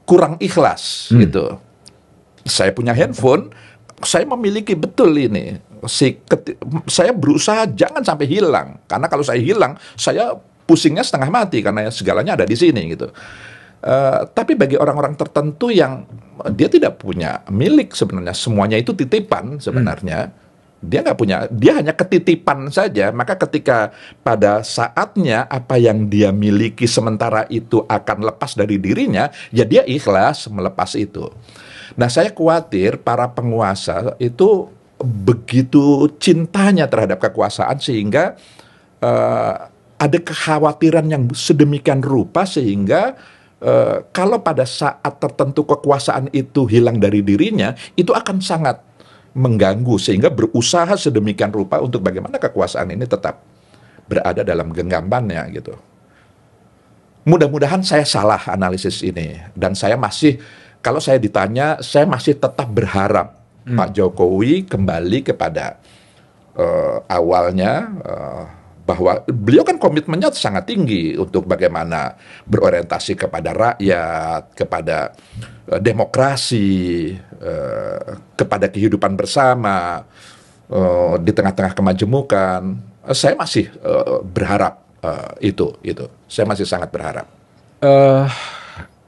kurang ikhlas gitu. Saya punya handphone, saya memiliki betul ini. Saya berusaha jangan sampai hilang, karena kalau saya hilang, saya pusingnya setengah mati karena segalanya ada di sini gitu. Tapi bagi orang-orang tertentu yang dia tidak punya milik sebenarnya, semuanya itu titipan sebenarnya. Dia nggak punya, dia hanya ketitipan saja. Maka ketika pada saatnya apa yang dia miliki sementara itu akan lepas dari dirinya, ya dia ikhlas melepas itu. Nah, saya khawatir para penguasa itu begitu cintanya terhadap kekuasaan sehingga ada kekhawatiran yang sedemikian rupa sehingga kalau pada saat tertentu kekuasaan itu hilang dari dirinya, itu akan sangat mengganggu sehingga berusaha sedemikian rupa untuk bagaimana kekuasaan ini tetap berada dalam genggamannya gitu. Mudah-mudahan saya salah analisis ini, dan saya masih, kalau saya ditanya, saya masih tetap berharap Pak Jokowi kembali kepada awalnya, bahwa beliau kan komitmennya sangat tinggi untuk bagaimana berorientasi kepada rakyat, kepada demokrasi, kepada kehidupan bersama di tengah-tengah kemajemukan. Saya masih berharap itu. Saya masih sangat berharap.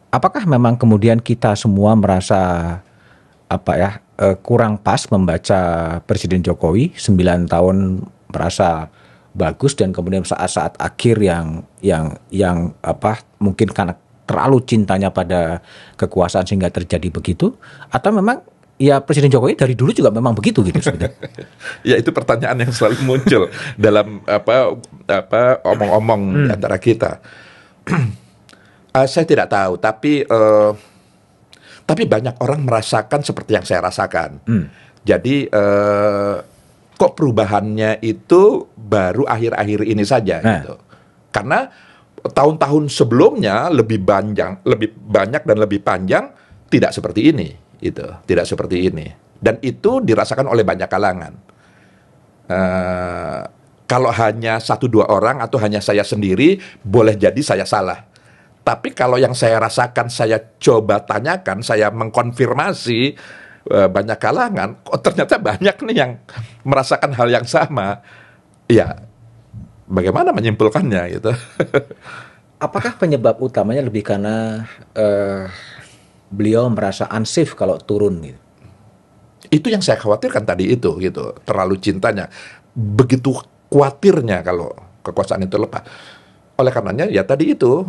Apakah memang kemudian kita semua merasa kurang pas membaca Presiden Jokowi 9 tahun merasa bagus, dan kemudian saat-saat akhir yang mungkin karena terlalu cintanya pada kekuasaan sehingga terjadi begitu, atau memang ya Presiden Jokowi dari dulu juga memang begitu gitu sebenarnya?
Ya, itu pertanyaan yang selalu muncul dalam omong-omong di antara kita. Saya tidak tahu, tapi banyak orang merasakan seperti yang saya rasakan. Jadi kok perubahannya itu baru akhir-akhir ini saja gitu. Karena tahun-tahun sebelumnya lebih banyak dan lebih panjang tidak seperti ini, gitu. Tidak seperti ini. Dan itu dirasakan oleh banyak kalangan. Kalau hanya 1-2 orang atau hanya saya sendiri, boleh jadi saya salah. Tapi kalau yang saya rasakan, saya coba tanyakan, saya mengkonfirmasi banyak kalangan, kok ternyata banyak nih yang merasakan hal yang sama. Ya, bagaimana menyimpulkannya gitu?
Apakah penyebab utamanya lebih karena beliau merasa unsafe kalau turun gitu?
Itu yang saya khawatirkan tadi itu gitu. Terlalu cintanya, begitu khawatirnya kalau kekuasaan itu lepas. Oleh karenanya ya tadi itu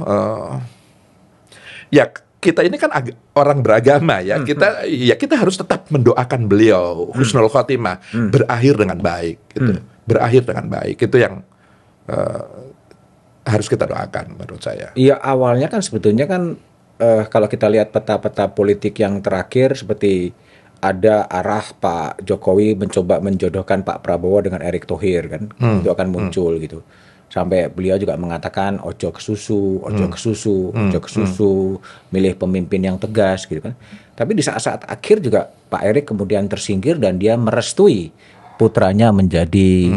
ya kita ini kan orang beragama ya, kita harus tetap mendoakan beliau husnul khotimah, berakhir dengan baik gitu. Berakhir dengan baik, itu yang harus kita doakan menurut saya.
Iya, awalnya kan sebetulnya kan kalau kita lihat peta-peta politik yang terakhir, seperti ada arah Pak Jokowi mencoba menjodohkan Pak Prabowo dengan Erick Thohir kan, itu akan muncul gitu. Sampai beliau juga mengatakan ojo ke susu, milih pemimpin yang tegas gitu kan. Tapi di saat-saat akhir juga Pak Erick kemudian tersingkir dan dia merestui putranya menjadi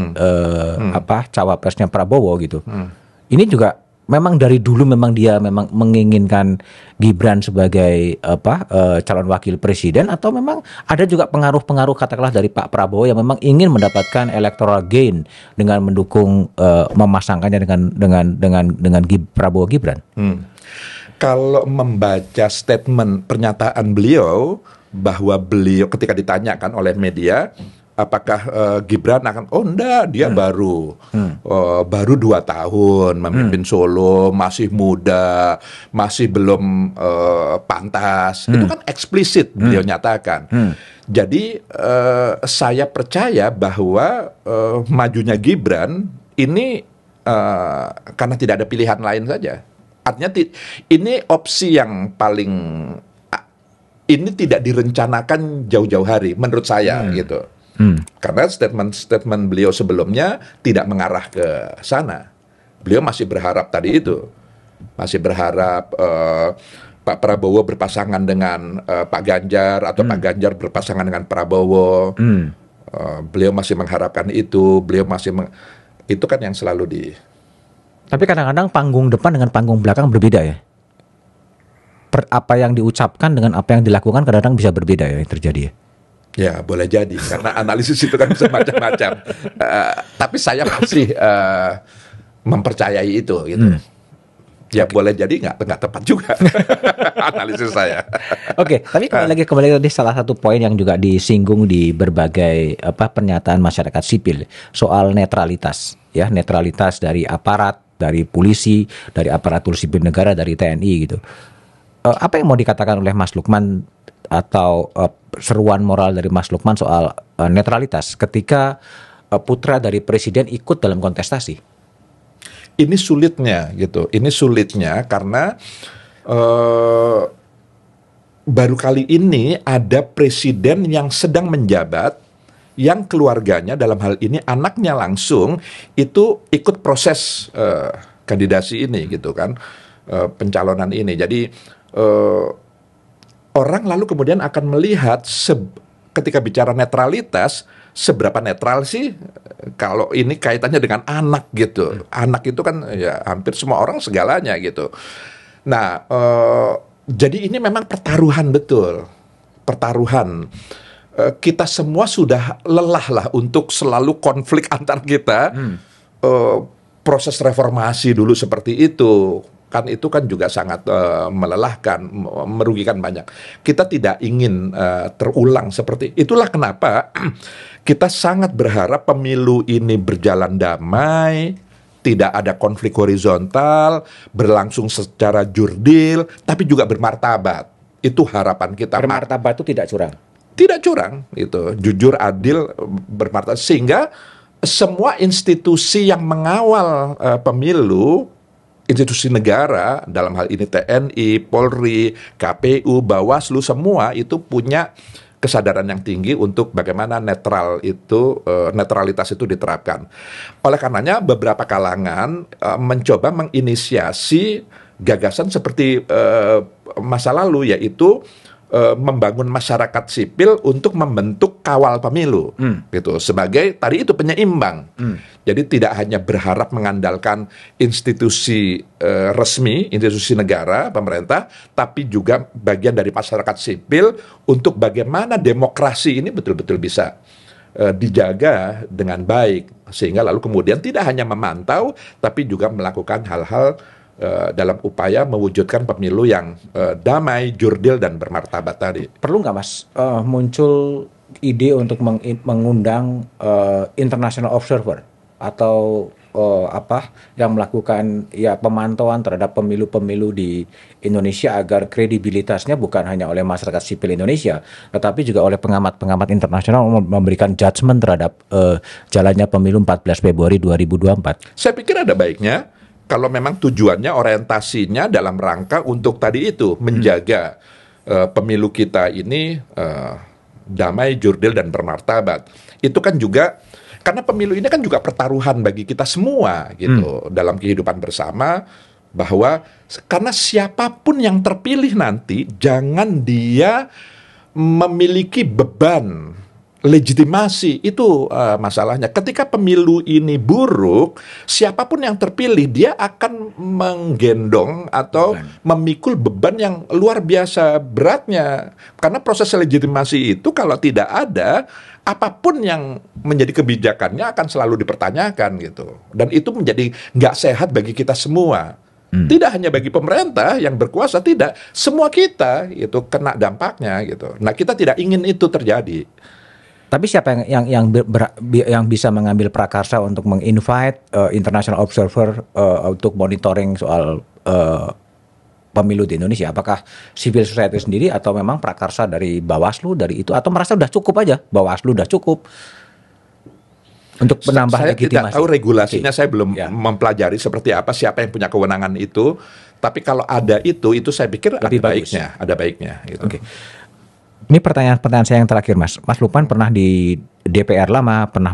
cawapresnya Prabowo gitu. Ini juga memang dari dulu memang dia memang menginginkan Gibran sebagai calon wakil presiden, atau memang ada juga pengaruh-pengaruh katakanlah dari Pak Prabowo yang memang ingin mendapatkan electoral gain dengan mendukung memasangkannya dengan Prabowo Gibran.
Kalau membaca statement pernyataan beliau, bahwa beliau ketika ditanyakan oleh media apakah Gibran akan, enggak, dia baru 2 tahun memimpin Solo, masih muda, masih belum pantas. Itu kan eksplisit beliau nyatakan. Jadi saya percaya bahwa majunya Gibran ini karena tidak ada pilihan lain saja. Artinya ini opsi yang paling, ini tidak direncanakan jauh-jauh hari menurut saya gitu. Karena statement beliau sebelumnya tidak mengarah ke sana. Beliau masih berharap tadi itu, masih berharap Pak Prabowo berpasangan dengan Pak Ganjar, atau Pak Ganjar berpasangan dengan Prabowo. Beliau masih mengharapkan itu. Beliau masih itu kan yang selalu di.
Tapi kadang-kadang panggung depan dengan panggung belakang berbeda ya. Apa yang diucapkan dengan apa yang dilakukan kadang-kadang bisa berbeda ya yang terjadi ya.
Ya, boleh jadi karena analisis itu kan bisa macam-macam. Tapi saya masih mempercayai itu, gitu. Ya boleh jadi nggak tepat juga analisis saya.
Oke, tapi kembali lagi salah satu poin yang juga disinggung di berbagai pernyataan masyarakat sipil soal netralitas, ya, netralitas dari aparat, dari polisi, dari aparatur sipil negara, dari TNI gitu. Apa yang mau dikatakan oleh Mas Lukman atau seruan moral dari Mas Lukman soal netralitas ketika putra dari presiden ikut dalam kontestasi?
Ini sulitnya gitu. Ini sulitnya karena baru kali ini ada presiden yang sedang menjabat, yang keluarganya dalam hal ini anaknya langsung itu ikut proses kandidasi ini gitu kan, pencalonan ini. Jadi orang lalu kemudian akan melihat ketika bicara netralitas, seberapa netral sih kalau ini kaitannya dengan anak gitu. Anak itu kan ya hampir semua orang segalanya gitu. Nah, jadi ini memang pertaruhan betul. Pertaruhan. Kita semua sudah lelah lah untuk selalu konflik antar kita. Proses reformasi dulu seperti itu. Kan itu kan juga sangat melelahkan, merugikan banyak. Kita tidak ingin terulang seperti itulah kenapa kita sangat berharap pemilu ini berjalan damai, tidak ada konflik horizontal, berlangsung secara jurdil, tapi juga bermartabat. Itu harapan kita.
Bermartabat itu tidak curang.
Tidak curang, itu jujur, adil, bermartabat, sehingga semua institusi yang mengawal pemilu, institusi negara, dalam hal ini TNI, Polri, KPU, Bawaslu, semua itu punya kesadaran yang tinggi untuk bagaimana netralitas itu diterapkan. Oleh karenanya beberapa kalangan mencoba menginisiasi gagasan seperti masa lalu, yaitu membangun masyarakat sipil untuk membentuk kawal pemilu, gitu, sebagai tadi itu penyeimbang. Jadi tidak hanya berharap mengandalkan institusi resmi, institusi negara, pemerintah, tapi juga bagian dari masyarakat sipil untuk bagaimana demokrasi ini betul-betul bisa dijaga dengan baik, sehingga lalu kemudian tidak hanya memantau, tapi juga melakukan hal-hal dalam upaya mewujudkan pemilu yang damai, jurdil, dan bermartabat tadi.
Perlu nggak Mas muncul ide untuk mengundang international observer atau yang melakukan ya pemantauan terhadap pemilu-pemilu di Indonesia agar kredibilitasnya bukan hanya oleh masyarakat sipil Indonesia, tetapi juga oleh pengamat-pengamat internasional memberikan judgement terhadap jalannya pemilu 14 Februari 2024.
Saya pikir ada baiknya kalau memang tujuannya, orientasinya dalam rangka untuk tadi itu menjaga pemilu kita ini damai, jurdil, dan bermartabat. Itu kan juga karena pemilu ini kan juga pertaruhan bagi kita semua gitu dalam kehidupan bersama, bahwa karena siapapun yang terpilih nanti jangan dia memiliki beban legitimasi, itu masalahnya. Ketika pemilu ini buruk, siapapun yang terpilih dia akan menggendong atau memikul beban yang luar biasa beratnya. Karena proses legitimasi itu kalau tidak ada, apapun yang menjadi kebijakannya akan selalu dipertanyakan gitu. Dan itu menjadi nggak sehat bagi kita semua. Tidak hanya bagi pemerintah yang berkuasa, tidak. Semua kita itu kena dampaknya gitu. Nah, kita tidak ingin itu terjadi.
Tapi siapa yang bisa mengambil prakarsa untuk menginvite international observer untuk monitoring soal pemilu di Indonesia? Apakah civil society sendiri atau memang prakarsa dari Bawaslu dari itu, atau merasa udah cukup aja, Bawaslu udah cukup untuk menambah legitimasi?
Saya tidak tahu regulasinya, saya belum mempelajari seperti apa, siapa yang punya kewenangan itu. Tapi kalau ada itu saya pikir ada baiknya. Gitu.
Oke. Ini pertanyaan saya yang terakhir, Mas. Mas Lukman pernah di DPR lama, pernah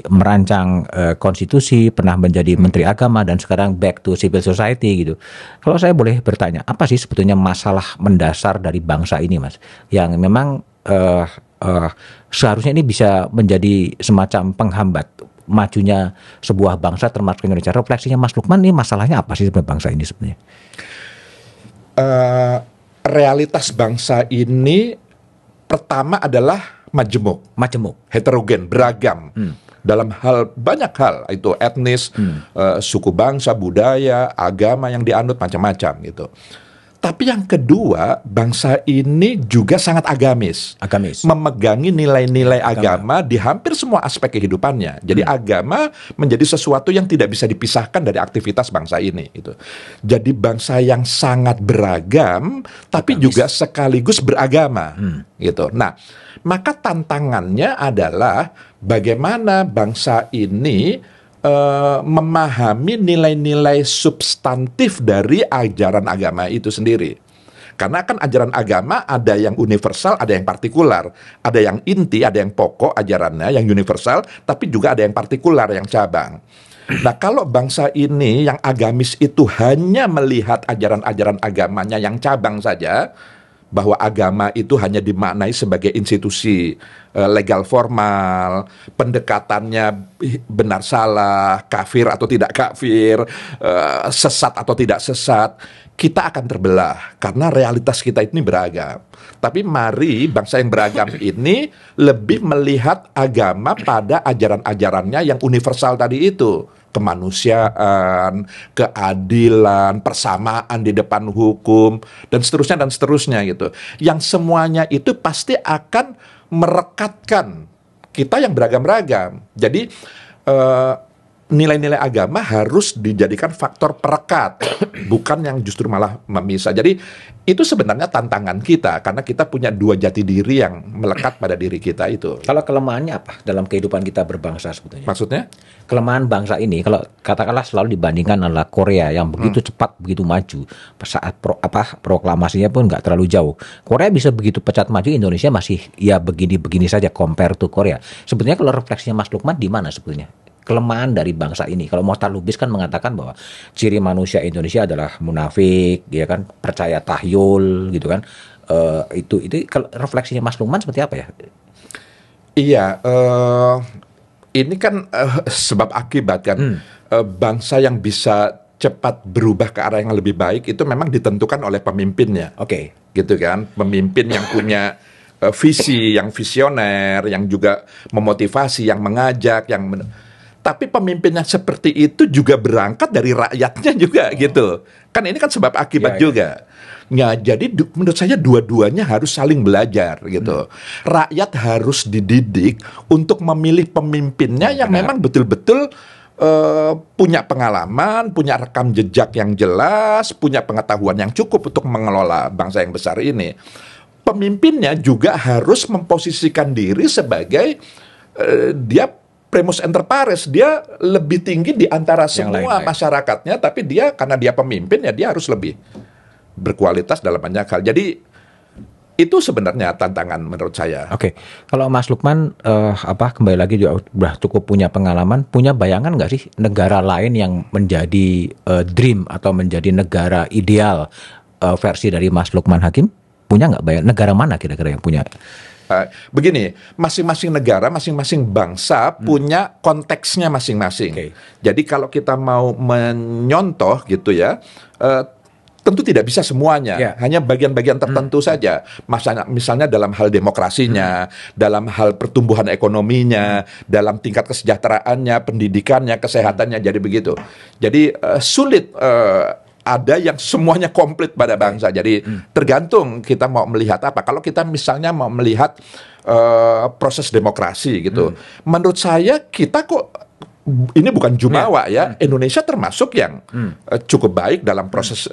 merancang konstitusi, pernah menjadi Menteri Agama, dan sekarang back to civil society gitu. Kalau saya boleh bertanya, apa sih sebetulnya masalah mendasar dari bangsa ini, Mas? Yang memang seharusnya ini bisa menjadi semacam penghambat majunya sebuah bangsa termasuk Indonesia. Refleksinya Mas Lukman, ini masalahnya apa sih sebenarnya bangsa ini sebenarnya?
Realitas bangsa ini pertama adalah
Majemuk.
heterogen, beragam. Dalam banyak hal, itu etnis, suku bangsa, budaya, agama yang dianut macam-macam gitu. Tapi yang kedua, bangsa ini juga sangat agamis. Memegangi nilai-nilai agama di hampir semua aspek kehidupannya. Jadi agama menjadi sesuatu yang tidak bisa dipisahkan dari aktivitas bangsa ini. Gitu. Jadi bangsa yang sangat beragam, tapi juga sekaligus beragama. Gitu. Nah, maka tantangannya adalah bagaimana bangsa ini memahami nilai-nilai substantif dari ajaran agama itu sendiri. Karena kan ajaran agama ada yang universal, ada yang partikular. Ada yang inti, ada yang pokok ajarannya, yang universal, tapi juga ada yang partikular, yang cabang. Nah, kalau bangsa ini yang agamis itu hanya melihat ajaran-ajaran agamanya yang cabang saja, bahwa agama itu hanya dimaknai sebagai institusi legal formal, pendekatannya benar salah, kafir atau tidak kafir, sesat atau tidak sesat, kita akan terbelah karena realitas kita ini beragam. Tapi mari bangsa yang beragam ini lebih melihat agama pada ajaran-ajarannya yang universal tadi itu. Kemanusiaan, keadilan, persamaan di depan hukum, dan seterusnya gitu. Yang semuanya itu pasti akan merekatkan kita yang beragam-ragam. Jadi nilai-nilai agama harus dijadikan faktor perekat, bukan yang justru malah memisah. Jadi itu sebenarnya tantangan kita, karena kita punya dua jati diri yang melekat pada diri kita itu.
Kalau kelemahannya apa dalam kehidupan kita berbangsa sebetulnya?
Maksudnya?
Kelemahan bangsa ini, kalau katakanlah selalu dibandingkan adalah Korea yang begitu cepat, begitu maju. Saat proklamasinya pun nggak terlalu jauh. Korea bisa begitu pecat maju, Indonesia masih ya begini-begini saja compare to Korea. Sebetulnya kalau refleksinya Mas Lukman di mana sebetulnya kelemahan dari bangsa ini? Kalau Mohtar Lubis kan mengatakan bahwa ciri manusia Indonesia adalah munafik, ya kan, percaya tahyul, gitu kan. Itu kalau refleksinya Mas Lukman seperti apa ya?
Iya, ini kan sebab akibat kan. Bangsa yang bisa cepat berubah ke arah yang lebih baik itu memang ditentukan oleh pemimpinnya. Gitu kan, pemimpin yang punya visi, yang visioner, yang juga memotivasi, yang mengajak, tapi pemimpin yang seperti itu juga berangkat dari rakyatnya juga gitu. Kan ini kan sebab akibat juga. Ya, jadi menurut saya dua-duanya harus saling belajar gitu. Rakyat harus dididik untuk memilih pemimpinnya yang memang betul-betul punya pengalaman, punya rekam jejak yang jelas, punya pengetahuan yang cukup untuk mengelola bangsa yang besar ini. Pemimpinnya juga harus memposisikan diri sebagai dia primus inter pares, dia lebih tinggi di antara semua masyarakatnya, tapi dia karena dia pemimpin ya dia harus lebih berkualitas dalam banyak hal. Jadi itu sebenarnya tantangan menurut saya.
Kalau Mas Lukman kembali lagi juga udah cukup punya pengalaman, punya bayangan nggak sih negara lain yang menjadi dream atau menjadi negara ideal versi dari Mas Lukman Hakim? Punya nggak bayangan negara mana kira-kira yang punya?
Begini, masing-masing negara, masing-masing bangsa punya konteksnya masing-masing. Jadi kalau kita mau menyontoh gitu ya, tentu tidak bisa semuanya, hanya bagian-bagian tertentu saja. Misalnya dalam hal demokrasinya, dalam hal pertumbuhan ekonominya, dalam tingkat kesejahteraannya, pendidikannya, kesehatannya, jadi begitu. Jadi sulit ada yang semuanya komplit pada bangsa. Jadi tergantung kita mau melihat apa. Kalau kita misalnya mau melihat proses demokrasi gitu, menurut saya kita kok ini bukan jumawa ya. Indonesia termasuk yang cukup baik dalam proses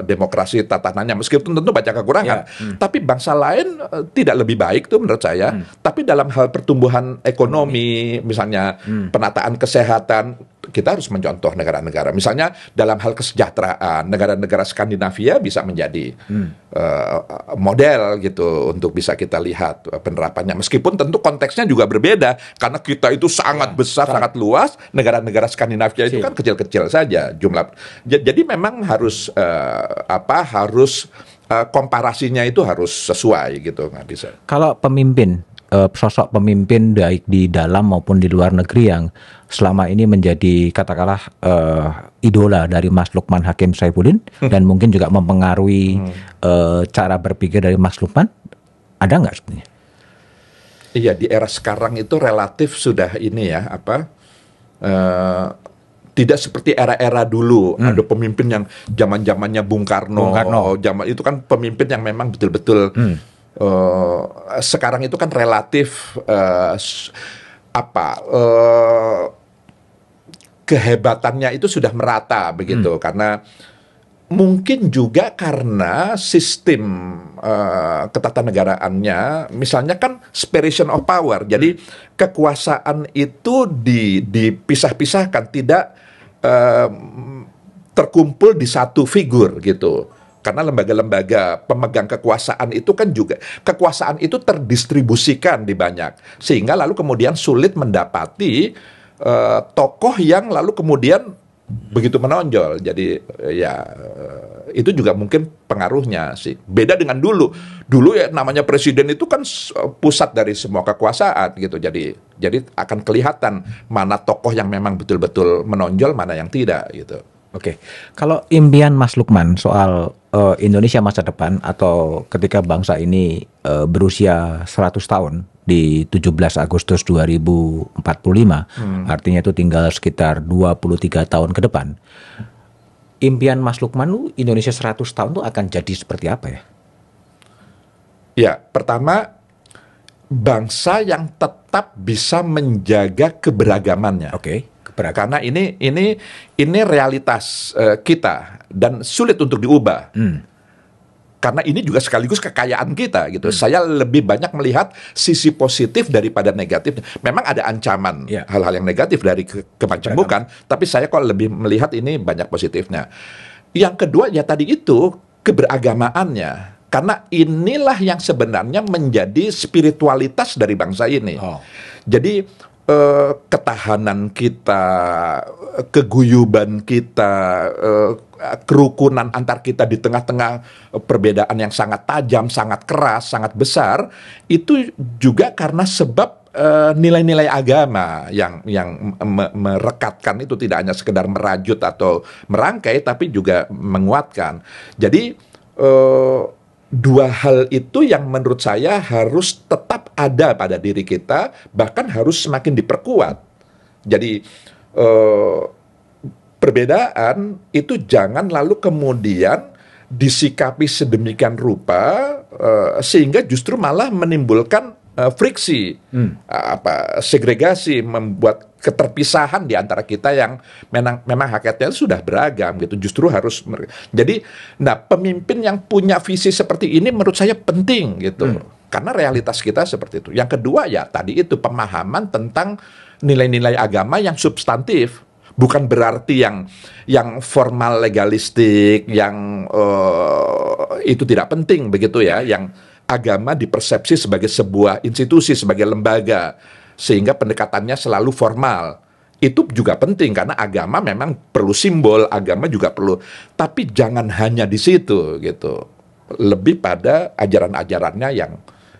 demokrasi tatanannya, meskipun tentu banyak kekurangan. Tapi bangsa lain tidak lebih baik tuh menurut saya. Tapi dalam hal pertumbuhan ekonomi, misalnya penataan kesehatan, kita harus mencontoh negara-negara. Misalnya dalam hal kesejahteraan, negara-negara Skandinavia bisa menjadi model gitu untuk bisa kita lihat penerapannya. Meskipun tentu konteksnya juga berbeda, karena kita itu sangat besar, sangat luas. Negara-negara Skandinavia itu kan kecil-kecil saja jumlah. Jadi memang harus komparasinya itu harus sesuai gitu, nggak bisa.
Kalau pemimpin, sosok pemimpin baik di dalam maupun di luar negeri yang selama ini menjadi katakanlah idola dari Mas Lukman Hakim Saifuddin dan mungkin juga mempengaruhi cara berpikir dari Mas Lukman, ada nggak sebenarnya?
Iya, di era sekarang itu relatif sudah ini ya, tidak seperti era-era dulu. Ada pemimpin yang zaman-zamannya Bung Karno. Zaman itu kan pemimpin yang memang betul-betul sekarang itu kan relatif kehebatannya itu sudah merata begitu, karena mungkin juga karena sistem ketatanegaraannya, misalnya kan separation of power, jadi kekuasaan itu dipisah-pisahkan, tidak terkumpul di satu figur gitu. Karena lembaga-lembaga pemegang kekuasaan itu kan juga, kekuasaan itu terdistribusikan di banyak, sehingga lalu kemudian sulit mendapati tokoh yang lalu kemudian begitu menonjol. Jadi ya itu juga mungkin pengaruhnya sih. Beda dengan dulu. Dulu ya namanya presiden itu kan pusat dari semua kekuasaan gitu. Jadi akan kelihatan mana tokoh yang memang betul-betul menonjol, mana yang tidak gitu.
Oke. Kalau impian Mas Lukman soal Indonesia masa depan atau ketika bangsa ini berusia 100 tahun di 17 Agustus 2045, artinya itu tinggal sekitar 23 tahun ke depan. Impian Mas Lukman Indonesia 100 tahun itu akan jadi seperti apa ya?
Ya, pertama bangsa yang tetap bisa menjaga keberagamannya.
Oke.
Karena ini realitas kita dan sulit untuk diubah. Karena ini juga sekaligus kekayaan kita gitu. Saya lebih banyak melihat sisi positif daripada negatif. Memang ada ancaman hal-hal yang negatif dari kemajemukan, tapi saya kok lebih melihat ini banyak positifnya. Yang kedua ya tadi itu keberagamaannya. Karena inilah yang sebenarnya menjadi spiritualitas dari bangsa ini. Jadi ketahanan kita, keguyuban kita, kerukunan antar kita di tengah-tengah perbedaan yang sangat tajam, sangat keras, sangat besar, itu juga karena sebab nilai-nilai agama yang merekatkan itu, tidak hanya sekedar merajut atau merangkai, tapi juga menguatkan. Jadi dua hal itu yang menurut saya harus tetap ada pada diri kita, bahkan harus semakin diperkuat. Jadi perbedaan itu jangan lalu kemudian disikapi sedemikian rupa sehingga justru malah menimbulkan friksi, segregasi, membuat keterpisahan di antara kita yang memang hakikatnya sudah beragam gitu. Justru harus jadi, pemimpin yang punya visi seperti ini menurut saya penting gitu, karena realitas kita seperti itu. Yang kedua ya tadi itu pemahaman tentang nilai-nilai agama yang substantif. Bukan berarti yang formal legalistik, yang itu tidak penting begitu ya, yang agama dipersepsi sebagai sebuah institusi, sebagai lembaga, sehingga pendekatannya selalu formal. Itu juga penting karena agama memang perlu simbol, agama juga perlu, tapi jangan hanya di situ gitu. Lebih pada ajaran-ajarannya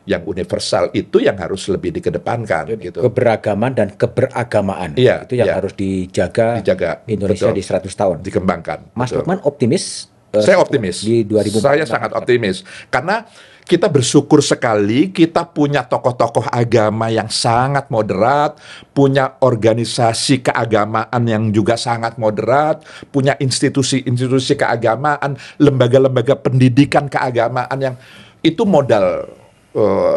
yang universal, itu yang harus lebih dikedepankan gitu.
Keberagaman dan keberagamaan itu yang harus dijaga Indonesia betul, di 100 tahun.
Dikembangkan.
Mas Lukman optimis?
Saya optimis.
Di 2040.
Saya sangat optimis karena kita bersyukur sekali kita punya tokoh-tokoh agama yang sangat moderat, punya organisasi keagamaan yang juga sangat moderat, punya institusi-institusi keagamaan, lembaga-lembaga pendidikan keagamaan yang itu modal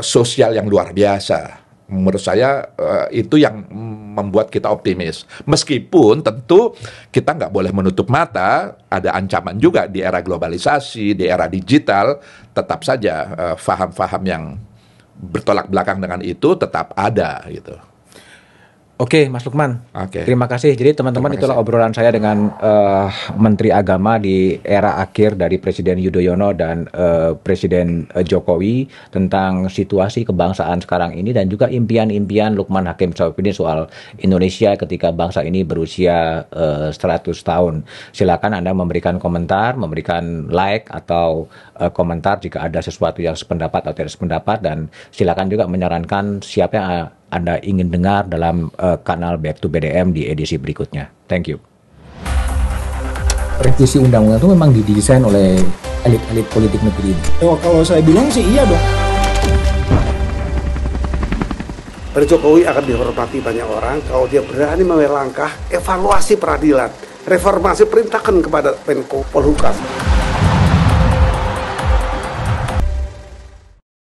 sosial yang luar biasa. Menurut saya itu yang membuat kita optimis. Meskipun tentu kita nggak boleh menutup mata, ada ancaman juga di era globalisasi, di era digital, tetap saja faham-faham yang bertolak belakang dengan itu tetap ada gitu.
Oke, Mas Lukman.
Oke.
Terima kasih. Jadi teman-teman, itulah obrolan saya dengan Menteri Agama di era akhir dari Presiden Yudhoyono dan Presiden Jokowi tentang situasi kebangsaan sekarang ini dan juga impian-impian Lukman Hakim Saifuddin soal Indonesia ketika bangsa ini berusia 100 tahun. Silakan Anda memberikan komentar, memberikan like atau komentar jika ada sesuatu yang sependapat atau tidak sependapat, dan silakan juga menyarankan siapa yang Anda ingin dengar dalam kanal Back to BDM di edisi berikutnya. Thank you.
Revisi undang-undang itu memang didesain oleh elit-elit politik negeri ini. Kalau saya bilang sih iya dong.
Jokowi akan dihormati banyak orang kalau dia berani mengambil langkah evaluasi peradilan, reformasi perintahkan kepada Menko Polhukam.